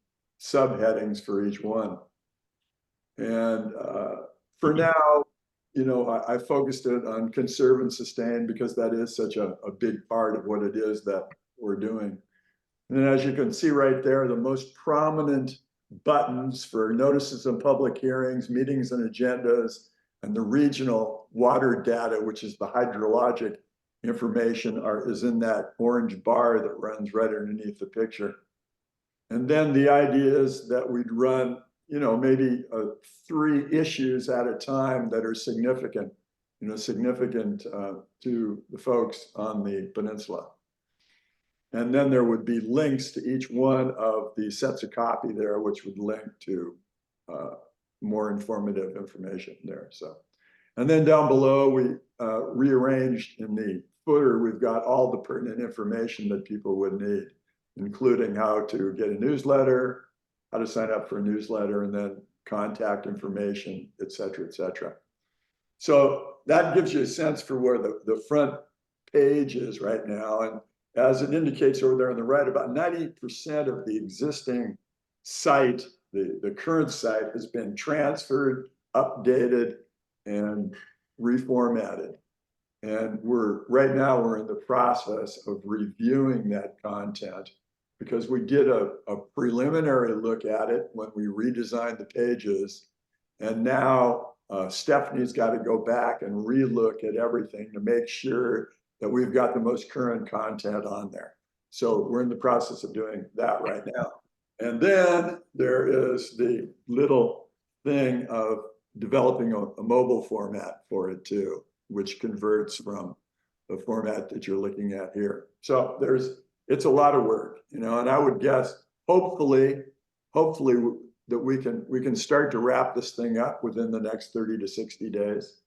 subheadings for each one. And for now, I focused it on conserve and sustain because that is such a big part of what it is that we're doing. And then as you can see right there, the most prominent buttons for notices of public hearings, meetings and agendas, and the regional water data, which is the hydrologic information, is in that orange bar that runs right underneath the picture. And then the idea is that we'd run maybe 3 issues at a time that are significant, to the folks on the peninsula. And then there would be links to each one of the sets of copy there, which would link to more informative information there. So, and then down below, we rearranged in the footer, we've got all the pertinent information that people would need, including how to get a newsletter, how to sign up for a newsletter, and then contact information, et cetera, et cetera. So that gives you a sense for where the front page is right now. And as it indicates over there on the right, about 90% of the existing site, the current site, has been transferred, updated, and reformatted. And right now we're in the process of reviewing that content, because we did a preliminary look at it when we redesigned the pages. And now Stephanie's got to go back and relook at everything to make sure that we've got the most current content on there. So we're in the process of doing that right now. And then there is the little thing of developing a mobile format for it too, which converts from the format that you're looking at here. So it's a lot of work, and I would guess, hopefully that we can start to wrap this thing up within the next 30 to 60 days.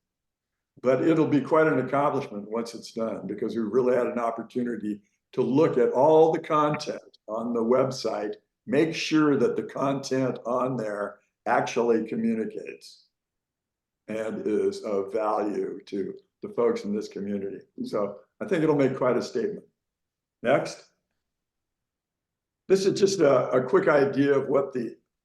But it'll be quite an accomplishment once it's done, because we really had an opportunity to look at all the content on the website, make sure that the content on there actually communicates and is of value to the folks in this community. So I think it'll make quite a statement. Next. This is just a quick idea of what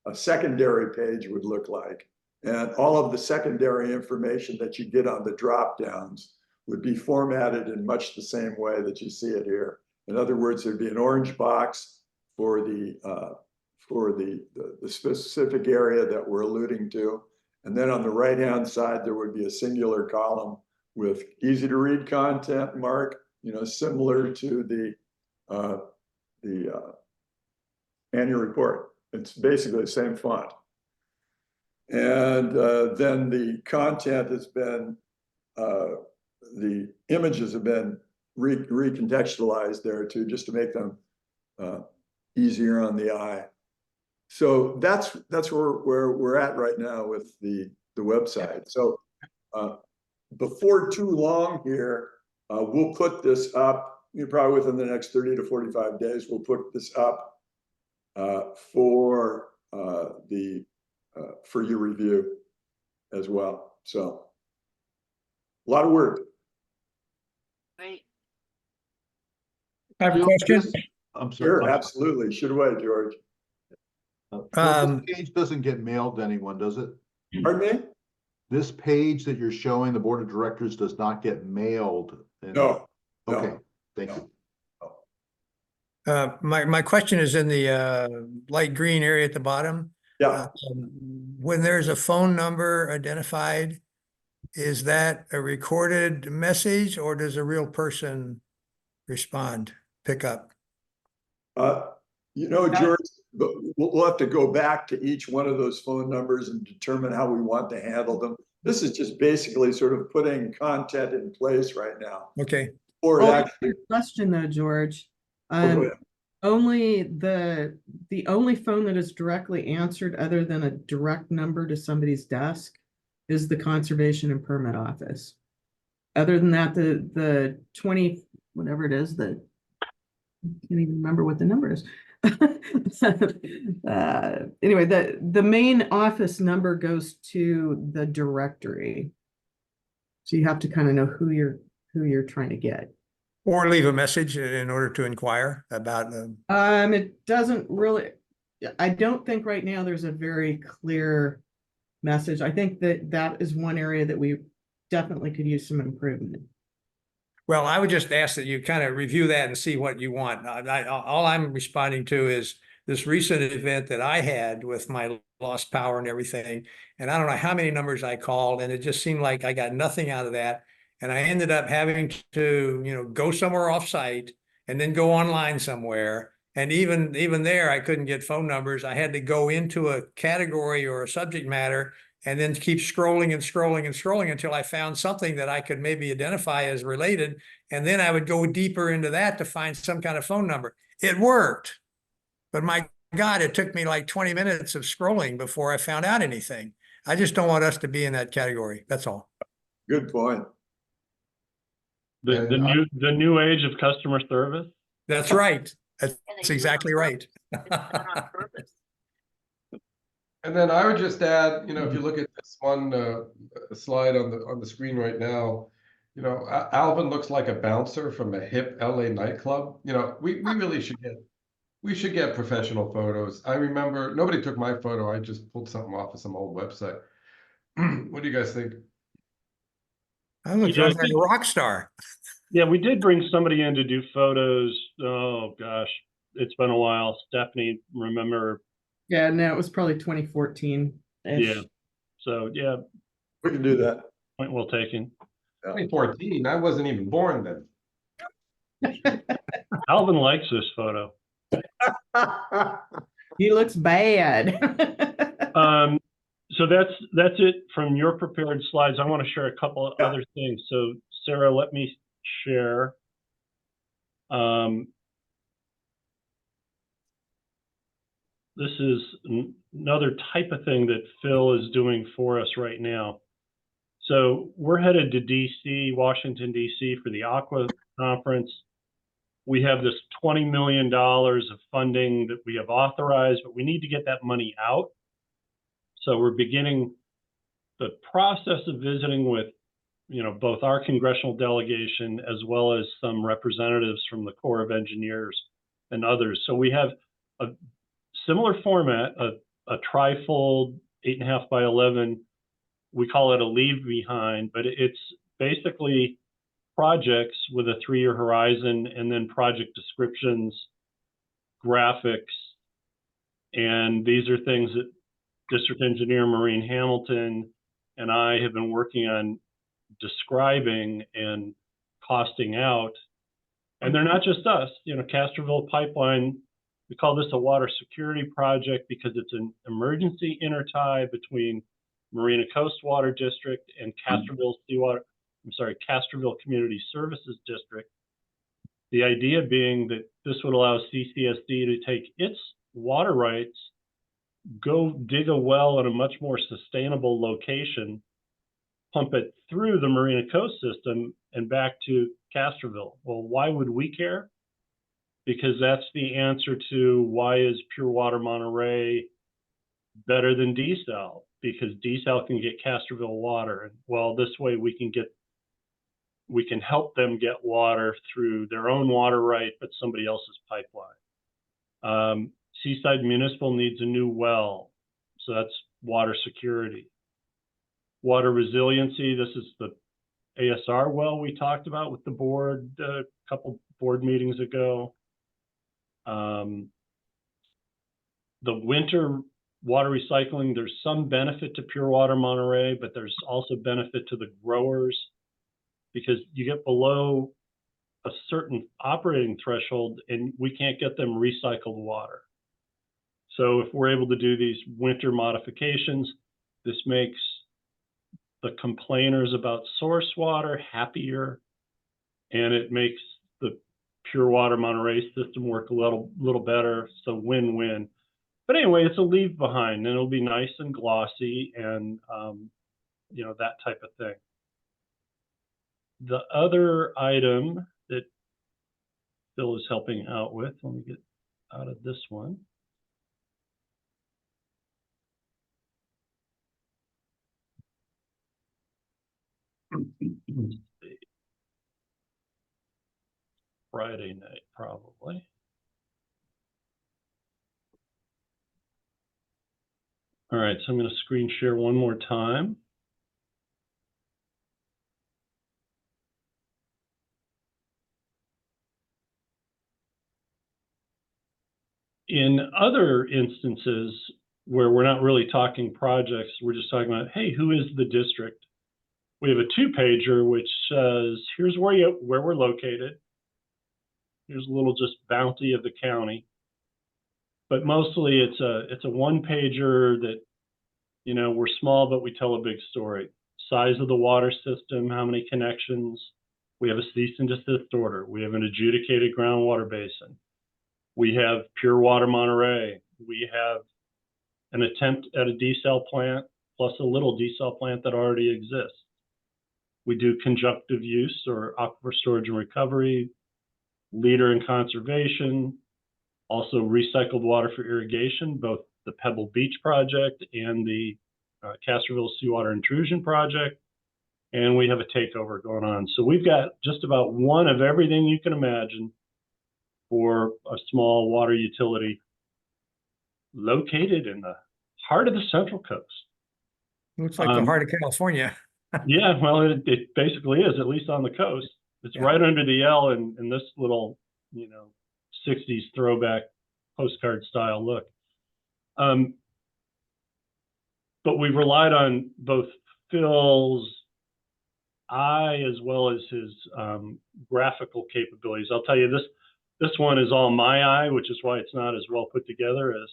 a secondary page would look like. And all of the secondary information that you get on the drop downs would be formatted in much the same way that you see it here. In other words, there'd be an orange box for the specific area that we're alluding to. And then on the right-hand side, there would be a singular column with easy to read content, Mark, similar to the annual report. It's basically the same font. And then the content has been, the images have been recontextualized there too, just to make them easier on the eye. So that's where we're at right now with the website. So before too long here, we'll put this up, probably within the next 30 to 45 days, we'll put this up for your review as well. So a lot of work. Great. I have a question. I'm sorry. Sure, absolutely. Shoot away, George. This page doesn't get mailed to anyone, does it? Pardon me? This page that you're showing the board of directors does not get mailed. No. Okay, thank you. My question is in the light green area at the bottom. Yeah. When there's a phone number identified, is that a recorded message or does a real person respond, pick up? George, but we'll have to go back to each one of those phone numbers and determine how we want to handle them. This is just basically sort of putting content in place right now. Okay. Or Well, actually, question though, George. go ahead. Only the only phone that is directly answered other than a direct number to somebody's desk is the conservation and permit office. Other than that, the 20, whatever it is, I can't even remember what the number is. Anyway, the main office number goes to the directory. So you have to kind of know who you're trying to get. Or leave a message in order to inquire about them. It doesn't really, I don't think right now there's a very clear message. I think that is one area that we definitely could use some improvement. Well, I would just ask that you kind of review that and see what you want. All I'm responding to is this recent event that I had with my lost power and everything. And I don't know how many numbers I called, and it just seemed like I got nothing out of that. And I ended up having to, go somewhere offsite and then go online somewhere. And even there, I couldn't get phone numbers. I had to go into a category or a subject matter and then keep scrolling and scrolling and scrolling until I found something that I could maybe identify as related. And then I would go deeper into that to find some kind of phone number. It worked. But my God, it took me like 20 minutes of scrolling before I found out anything. I just don't want us to be in that category. That's all. Good point. The new age of customer service. That's right. That's exactly right. It's done on purpose. And then I would just add, if you look at this one slide on the screen right now, Alvin looks like a bouncer from a hip LA nightclub. We really should get professional photos. I remember nobody took my photo. I just pulled something off of some old website. What do you guys think? I look like a rock star. Yeah, we did bring somebody in to do photos. Oh gosh, it's been a while. Stephanie, remember? Yeah, no, it was probably 2014. Yeah. So yeah, We can do that. point well taken. 2014. I wasn't even born then. Alvin likes this photo. He looks bad. So that's it from your prepared slides. I want to share a couple of other things. So Sarah, let me share. this is another type of thing that Phil is doing for us right now. So we're headed to DC, Washington, DC for the Aqua Conference. We have this $20 million of funding that we have authorized, but we need to get that money out. So we're beginning the process of visiting with, both our congressional delegation as well as some representatives from the Corps of Engineers and others. So we have a similar format, a trifold 8.5 by 11. We call it a leave behind, but it's basically projects with a 3-year horizon and then project descriptions, graphics. And these are things that District Engineer Maureen Hamilton and I have been working on describing and costing out. And they're not just us, Castroville Pipeline, we call this a water security project because it's an emergency intertie between Marina Coast Water District and Castroville Community Services District. The idea being that this would allow CCSD to take its water rights, go dig a well in a much more sustainable location, pump it through the Marina Coast system and back to Castroville. Well, why would we care? Because that's the answer to why is Pure Water Monterey better than desal, because desal can get Castroville water. And well, this way we can help them get water through their own water right, but somebody else's pipeline. Seaside Municipal needs a new well, so that's water security. Water resiliency, this is the ASR well we talked about with the board a couple board meetings ago. The winter water recycling, there's some benefit to Pure Water Monterey, but there's also benefit to the growers because you get below a certain operating threshold and we can't get them recycled water. So if we're able to do these winter modifications, this makes the complainers about source water happier, and it makes the Pure Water Monterey system work a little better. So win-win. But anyway, it's a leave behind, and it'll be nice and glossy, and that type of thing. The other item that Phil is helping out with, let me get out of this one. Friday night, probably. All right, so I'm going to screen share one more time. In other instances where we're not really talking projects, we're just talking about, hey, who is the district? We have a 2-pager which says, here's where we're located. Here's a little just bounty of the county. But mostly it's a 1-pager that, we're small, but we tell a big story. Size of the water system, how many connections. We have a cease and desist order. We have an adjudicated groundwater basin. We have Pure Water Monterey. We have an attempt at a desal plant plus a little desal plant that already exists. We do conjunctive use or aquifer storage and recovery, leader in conservation, also recycled water for irrigation, both the Pebble Beach project and the Castroville Seawater Intrusion project. And we have a takeover going on. So we've got just about one of everything you can imagine for a small water utility located in the heart of the Central Coast. Looks like the heart of California. Yeah, well, it basically is, at least on the coast. It's right under the L in this little, 60s throwback postcard style look. But we've relied on both Phil's eye as well as his graphical capabilities. I'll tell you, this one is all my eye, which is why it's not as well put together as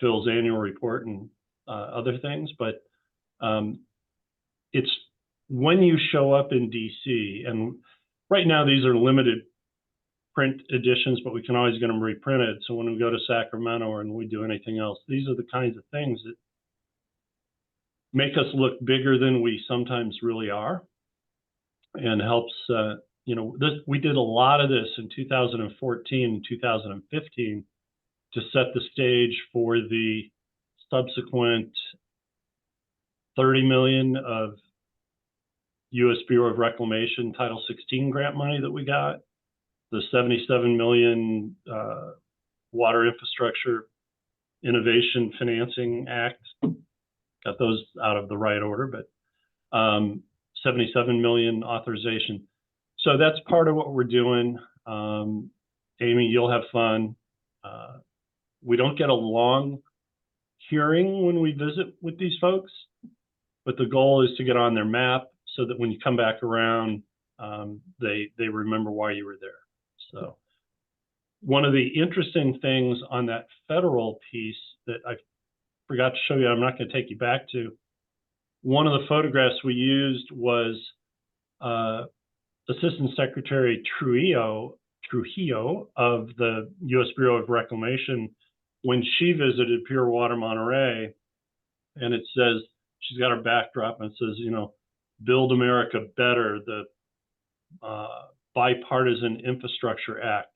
Phil's annual report and other things. But it's when you show up in DC, and right now these are limited print editions, but we can always get them reprinted. So when we go to Sacramento or when we do anything else, these are the kinds of things that make us look bigger than we sometimes really are, and helps, you know, we did a lot of this in 2014 and 2015 to set the stage for the subsequent 30 million of U.S. Bureau of Reclamation Title 16 grant money that we got, the 77 million Water Infrastructure Innovation Financing Act, got those out of the right order, but 77 million authorization. So that's part of what we're doing. Amy, you'll have fun. We don't get a long hearing when we visit with these folks, but the goal is to get on their map so that when you come back around, they remember why you were there. So one of the interesting things on that federal piece that I forgot to show you, I'm not going to take you back to, one of the photographs we used was Assistant Secretary Trujillo of the U.S. Bureau of Reclamation when she visited Pure Water Monterey, and it says, she's got her backdrop and it says, you know, Build America Better, the Bipartisan Infrastructure Act.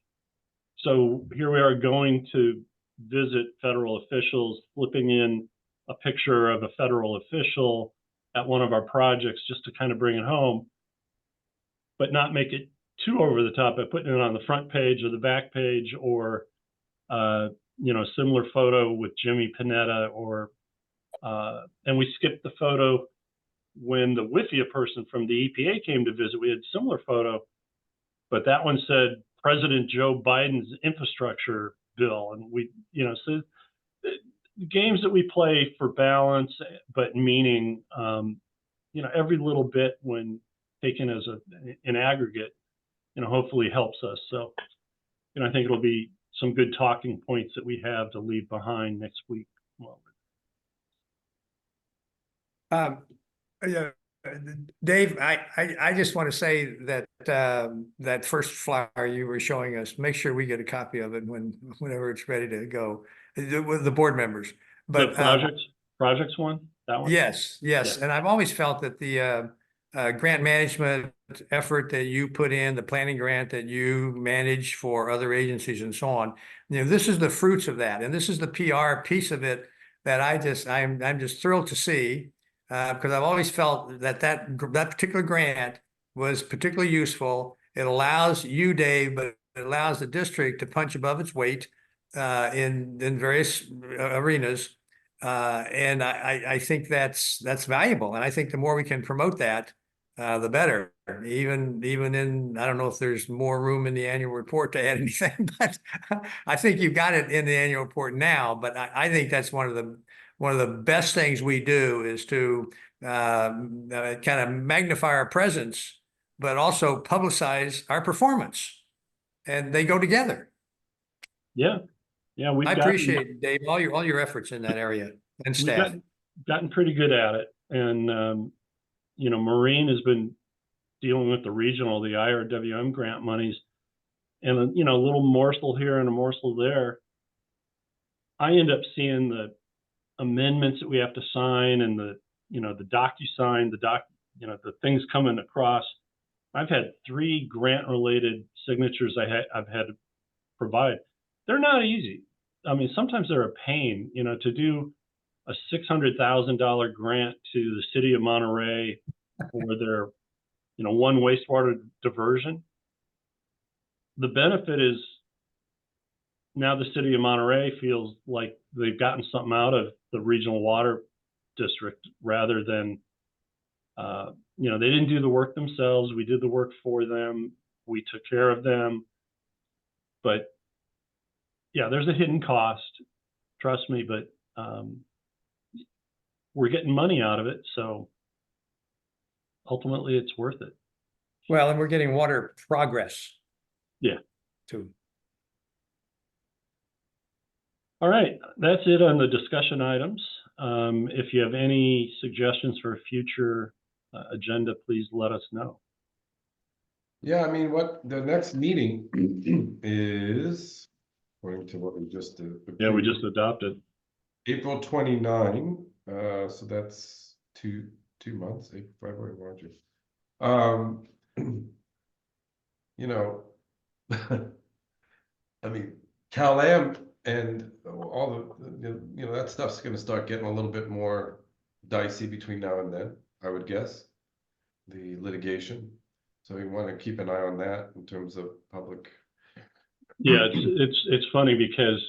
So here we are going to visit federal officials, flipping in a picture of a federal official at one of our projects just to kind of bring it home, but not make it too over the top by putting it on the front page or the back page, or you know, similar photo with Jimmy Panetta, or and we skipped the photo when the WIFIA person from the EPA came to visit. We had a similar photo, but that one said President Joe Biden's infrastructure bill. And we, you know, so the games that we play for balance, but meaning, you know, every little bit when taken as an aggregate, you know, hopefully helps us. So, you know, I think it'll be some good talking points that we have to leave behind next week. Well, Yeah, Dave, I just want to say that that first flyer you were showing us, make sure we get a copy of it whenever it's ready to go with the board members. But the projects one, that one. Yes. Yeah. And I've always felt that the grant management effort that you put in, the planning grant that you manage for other agencies and so on, you know, this is the fruits of that, and this is the PR piece of it that I'm just thrilled to see. Because I've always felt that particular grant was particularly useful. It allows you, Dave, but it allows the district to punch above its weight in various arenas. And I think that's valuable. And I think the more we can promote that, the better. Even in, I don't know if there's more room in the annual report to add anything, but I think you've got it in the annual report now. But I think that's one of the best things we do is to kind of magnify our presence, but also publicize our performance, and they go together. Yeah. I appreciate, Dave, all your efforts in that area, and staff. We've gotten pretty good at it, and you know, Maureen has been dealing with the regional, the IRWM grant monies, and you know, a little morsel here and a morsel there. I end up seeing the amendments that we have to sign, and the, you know, the DocuSign, you know, the things coming across. I've had 3 grant related signatures I've had to provide. They're not easy. I mean, sometimes they're a pain, you know, to do a $600,000 grant to the city of Monterey for their, you know, one wastewater diversion. The benefit is now the city of Monterey feels like they've gotten something out of the regional water district, rather than, you know, they didn't do the work themselves. We did the work for them. We took care of them. But yeah, there's a hidden cost, trust me, but we're getting money out of it. So ultimately it's worth it. Well, and we're getting water progress. Yeah. Too. All right, that's it on the discussion items. If you have any suggestions for a future agenda, please let us know. Yeah, I mean, what the next meeting is, according to what we just did. Yeah, we just adopted. April 29, so that's two months, April, February, March. You know, I mean, Cal-Am and all the, that stuff's gonna start getting a little bit more dicey between now and then, I would guess. The litigation, so we want to keep an eye on that in terms of public. Yeah, it's funny because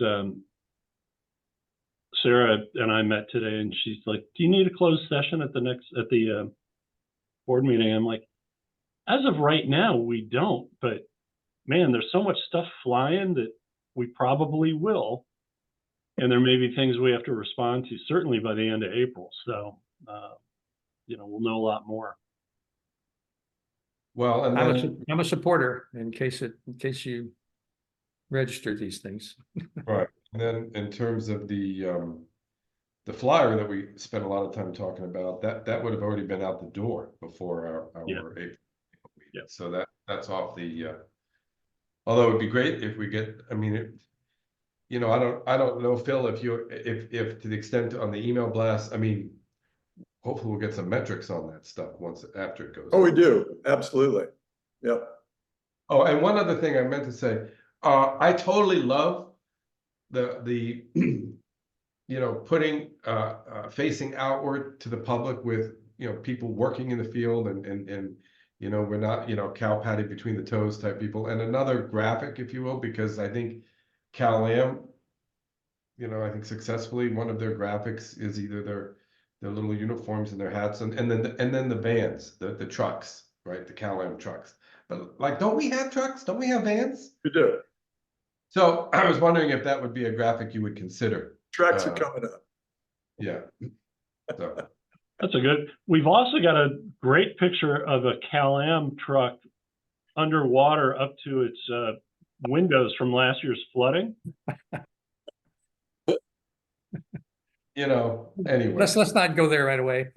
Sarah and I met today, and she's like, "Do you need a closed session at the board meeting?" I'm like, "As of right now, we don't, but man, there's so much stuff flying that we probably will, and there may be things we have to respond to certainly by the end of April. So, we'll know a lot more." Well, and then, I'm a supporter in case you register these things. right, and then in terms of the flyer that we spent a lot of time talking about, that would have already been out the door before our Yeah. April meeting. Yeah. So that's off the. Although it'd be great if we get. I mean, I don't know, Phil, if to the extent on the email blast. I mean, hopefully we'll get some metrics on that stuff after it goes. Oh, we do, absolutely. Yep. Oh, and one other thing I meant to say, I totally love the putting facing outward to the public with people working in the field and we're not cow patty between the toes type people, and another graphic, if you will, because I think Cal-Am, I think successfully one of their graphics is either their little uniforms and their hats and then the vans, the trucks, right? The Cal-Am trucks. But like, don't we have trucks? Don't we have vans? We do. So I was wondering if that would be a graphic you would consider. Trucks are coming up. Yeah. So. That's a good. We've also got a great picture of a Cal-Am truck underwater up to its windows from last year's flooding. Anyway. Let's not go there right away.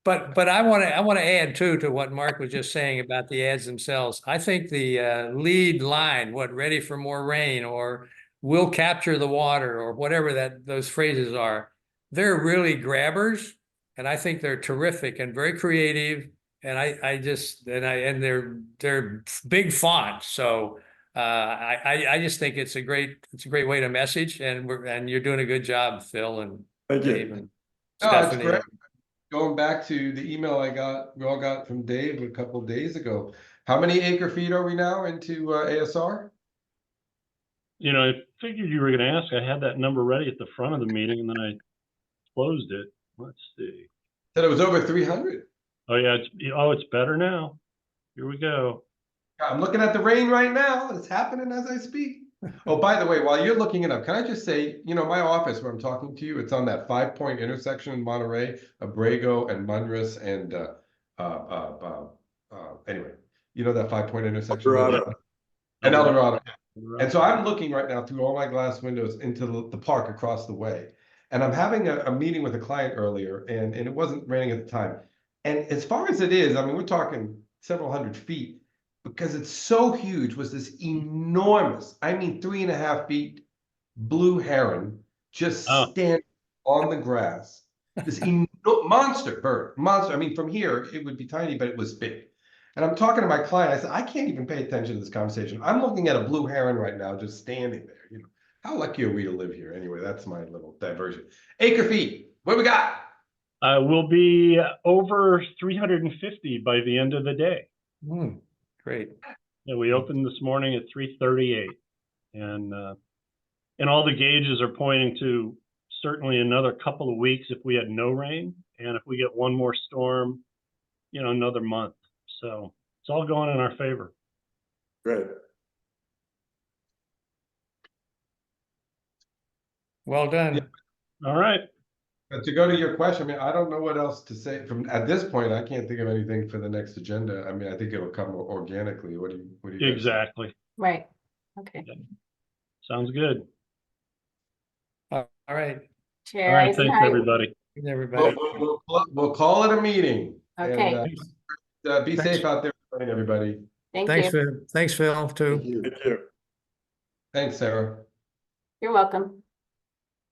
But I want to add too to what Mark was just saying about the ads themselves. I think the lead line, ready for more rain, or we'll capture the water, or whatever those phrases are, they're really grabbers, and I think they're terrific and very creative. And they're big font, so I just think it's a great way to message, and you're doing a good job, Phil and Thank Dave you. and It's Stephanie. great. Going back to the email we all got from Dave a couple of days ago. How many acre feet are we now into ASR? I figured you were going to ask. I had that number ready at the front of the meeting, and then I closed it. Let's see. Said it was over 300. Oh yeah, it's better now. Here we go. I'm looking at the rain right now. It's happening as I speak. Oh, by the way, while you're looking it up, can I just say, my office where I'm talking to you, it's on that 5-point intersection in Monterey, Abrego and Munris and anyway, that 5-point intersection. Eldorado. And Eldorado. And so I'm looking right now through all my glass windows into the park across the way. And I'm having a meeting with a client earlier, and it wasn't raining at the time. And as far as it is, I mean, we're talking several hundred feet, because it's so huge, was this enormous, I mean, 3.5 feet blue heron just standing on the grass. This monster bird, monster. I mean, from here, it would be tiny, but it was big. And I'm talking to my client. I said, I can't even pay attention to this conversation. I'm looking at a blue heron right now, just standing there. How lucky are we to live here? Anyway, that's my little diversion. Acre feet, what we got? We'll be over 350 by the end of the day. Great. Yeah, we opened this morning at 3:38, and all the gauges are pointing to certainly another couple of weeks if we had no rain, and if we get one more storm, another month. So it's all going in our favor. Great. Well done. Yeah. All right. But to go to your question, I mean, I don't know what else to say. At this point, I can't think of anything for the next agenda. I mean, I think it'll come organically. What do you guys Exactly. think? Right. Okay. Sounds good. All right. Chair All right. Thanks, Eisenhower. everybody. Everybody. We'll call it a meeting. Okay. And, be safe out there. joining, everybody. Thank Thanks, you. Phil. Thanks, Phil, too. Thank you. Thank you. Thanks, Sarah. You're welcome.